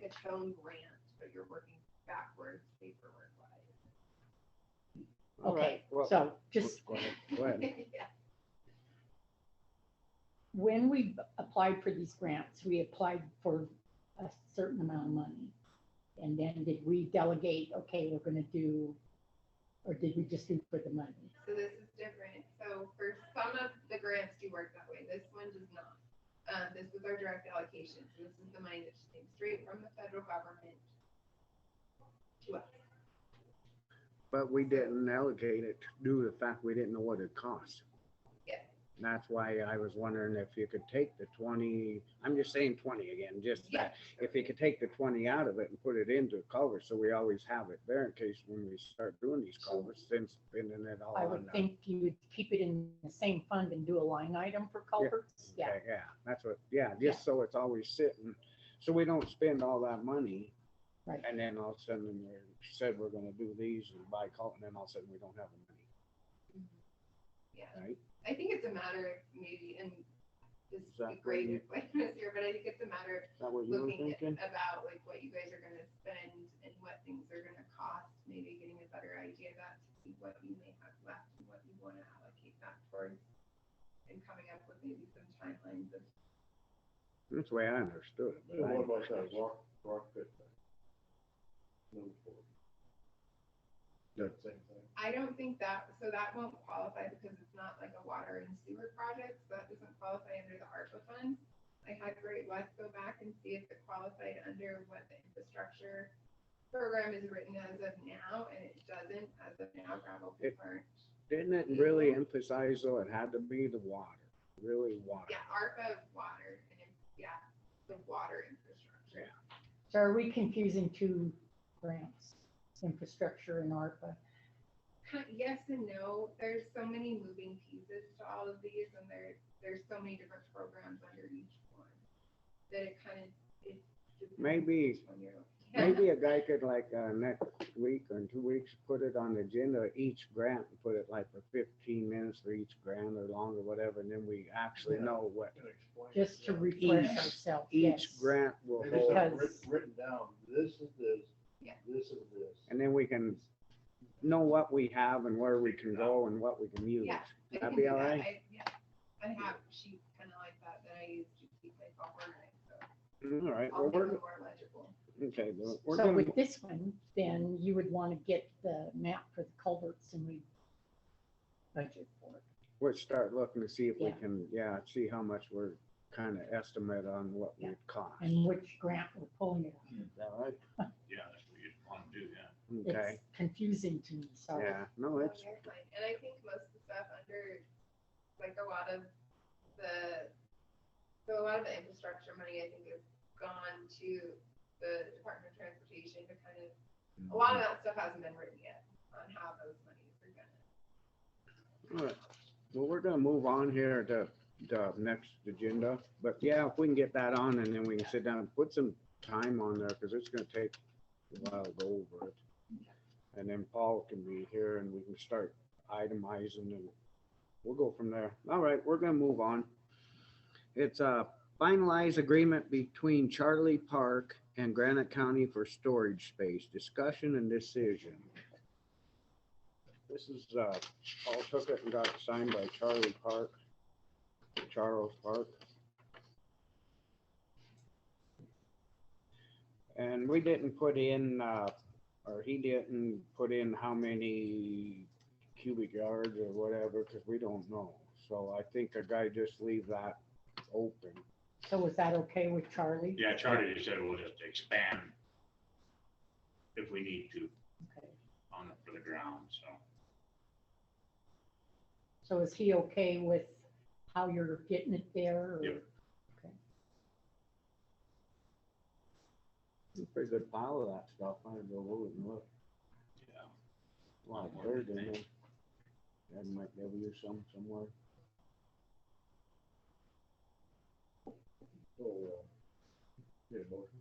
its own grant, but you're working backwards paperwork wise. All right, Okay, well, so just Go ahead. Go ahead. Yeah. when we applied for these grants, we applied for a certain amount of money. And then did we delegate, okay, we're gonna do, or did we just do for the money? So this is different. So for some of the grants do work that way. This one does not. This was our direct allocation. So this is the money that just came straight from the federal government to us. But we didn't allocate it due to the fact we didn't know what it cost. Yeah. And that's why I was wondering if you could take the 20, I'm just saying 20 again, just that, if you could take the 20 out of it and put it into a culvert, so we always have it there in case when we start doing these culverts, then spending it all I on would that. think you would keep it in the same fund and do a line item for culverts. Yeah, Okay, yeah, that's what, yeah, just so it's always sitting, so we don't spend all that money. Right. And then all of a sudden we said we're gonna do these and buy culvert, and then all of a sudden we don't have the money, Yeah. right? I think it's a matter of maybe, and this Is that is great what you- explaining this here, but I think it's a matter of Is that what you were looking thinking? about like what you guys are gonna spend and what things are gonna cost, maybe getting a better idea of that to see what you may have left and what you wanna allocate that towards, and coming up with maybe some timelines of. That's the way I understood it. Yeah, what about that rock pit thing? Move forward. Good. Same thing. I don't think that, so that won't qualify because it's not like a water and sewer project, so that doesn't qualify under the ARPA funds. I had Great West go back and see if it qualified under what the infrastructure program is written as of now, and it doesn't as of now. Gravel pits aren't. Didn't it really emphasize though, it had to be the water, really water? Yeah, ARPA water, and yeah, the water infrastructure. Yeah. so are we confusing two grants, infrastructure and ARPA? Yes and no. There's so many moving pieces to all of these, and there's so many different programs under each one that it kind of, it depends Maybe- which one you're looking at. Maybe a guy could like, next week or in 2 weeks, put it on the agenda, each grant, and put it like for 15 minutes for each grant or longer, whatever, and then we actually Yeah. know what Can explain it, Just to yeah. refresh Each- ourselves, each yes. grant will Maybe hold. something Because- written down, this is this, Yeah. this is this. And then we can know what we have and where we can go and what we can use. Yeah, I That'd can be do all that. right? Yeah, I have sheets kind of like that I use to keep myself organized, so All right, I'll well, make we're, them more legible. okay, well, we're So gonna, with this one, then you would want to get the map for the culverts and we budget for it. we'll start looking to see if we Yeah. can, see how much we're kind of estimate on what Yeah. it cost. And which grant we're pulling it on. Is that right? Yeah, that's what you want to do, yeah. Okay, It's confusing to me, sorry. yeah, no, No, it's, you're fine. And I think most of the stuff under, like a lot of the, so a lot of the infrastructure money, I think, has gone to the Department of Transportation to kind of, a lot of that stuff hasn't been written yet on how those monies are gonna. all right. Well, we're gonna move on here to the next agenda, but yeah, if we can get that on and then we can sit down and put some time on there, because it's gonna take a while to go over it. And then Paul can be here and we can start itemizing and we'll go from there. All right, we're gonna move on. It's a finalized agreement between Charlie Park and Granite County for storage space, discussion and decision. This is, Paul took it and got it signed by Charlie Park, Charles Park. And we didn't put in, or he didn't put in how many cubic yards or whatever, because we don't know. So I think the guy just leave that open. So was that okay with Charlie? Yeah, Charlie just said we'll just expand if we need to Okay. on the, for the ground, so. So is he okay with how you're getting it there? or- Yep. Okay. It's a pretty good pile of that stuff. I go over and look. Yeah. A lot of dirt in there. And might be able to use some somewhere. So, need a motion?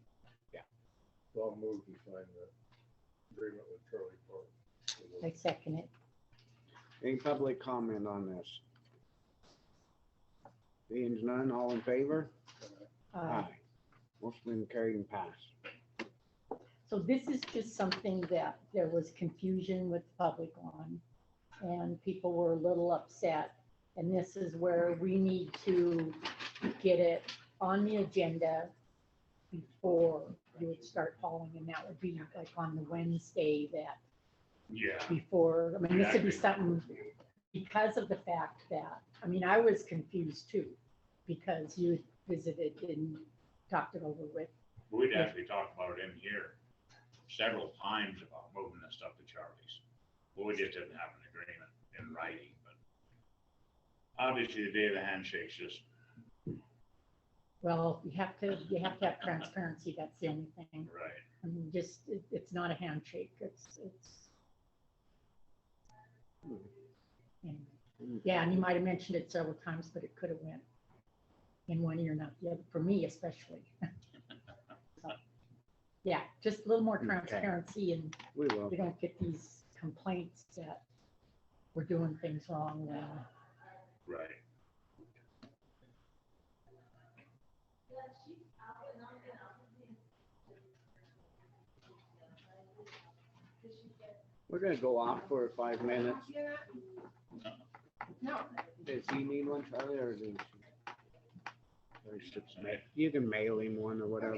Yeah. So I'll move to sign the agreement with Charlie Park. I second it. Any public comment on this? Being none, all in favor? Motion carried and passed. So this is just something that there was confusion with the public on, and people were a little upset. And this is where we need to get it on the agenda before you would start hauling, and that would be like on the Wednesday that Yeah, before, I mean, this would be something, because of the fact that, I mean, I was confused too, because you visited and talked it over with. we'd actually talked about it in here several times about moving this stuff to Charlie's. Well, we just didn't have an agreement in writing, but obviously the day of the handshake's just, Well, you have to have transparency, that's the only thing. right. I mean, just, it's not a handshake, it's. And, yeah, and you might have mentioned it several times, but it could have went in one ear, not the other, for me especially. So, yeah, just a little more Okay. transparency, and We will. we don't get these complaints that we're doing things wrong. Right. We're gonna go off for 5 minutes. No, Does he need one, Charlie, or does he? Or should- You can mail him one or whatever.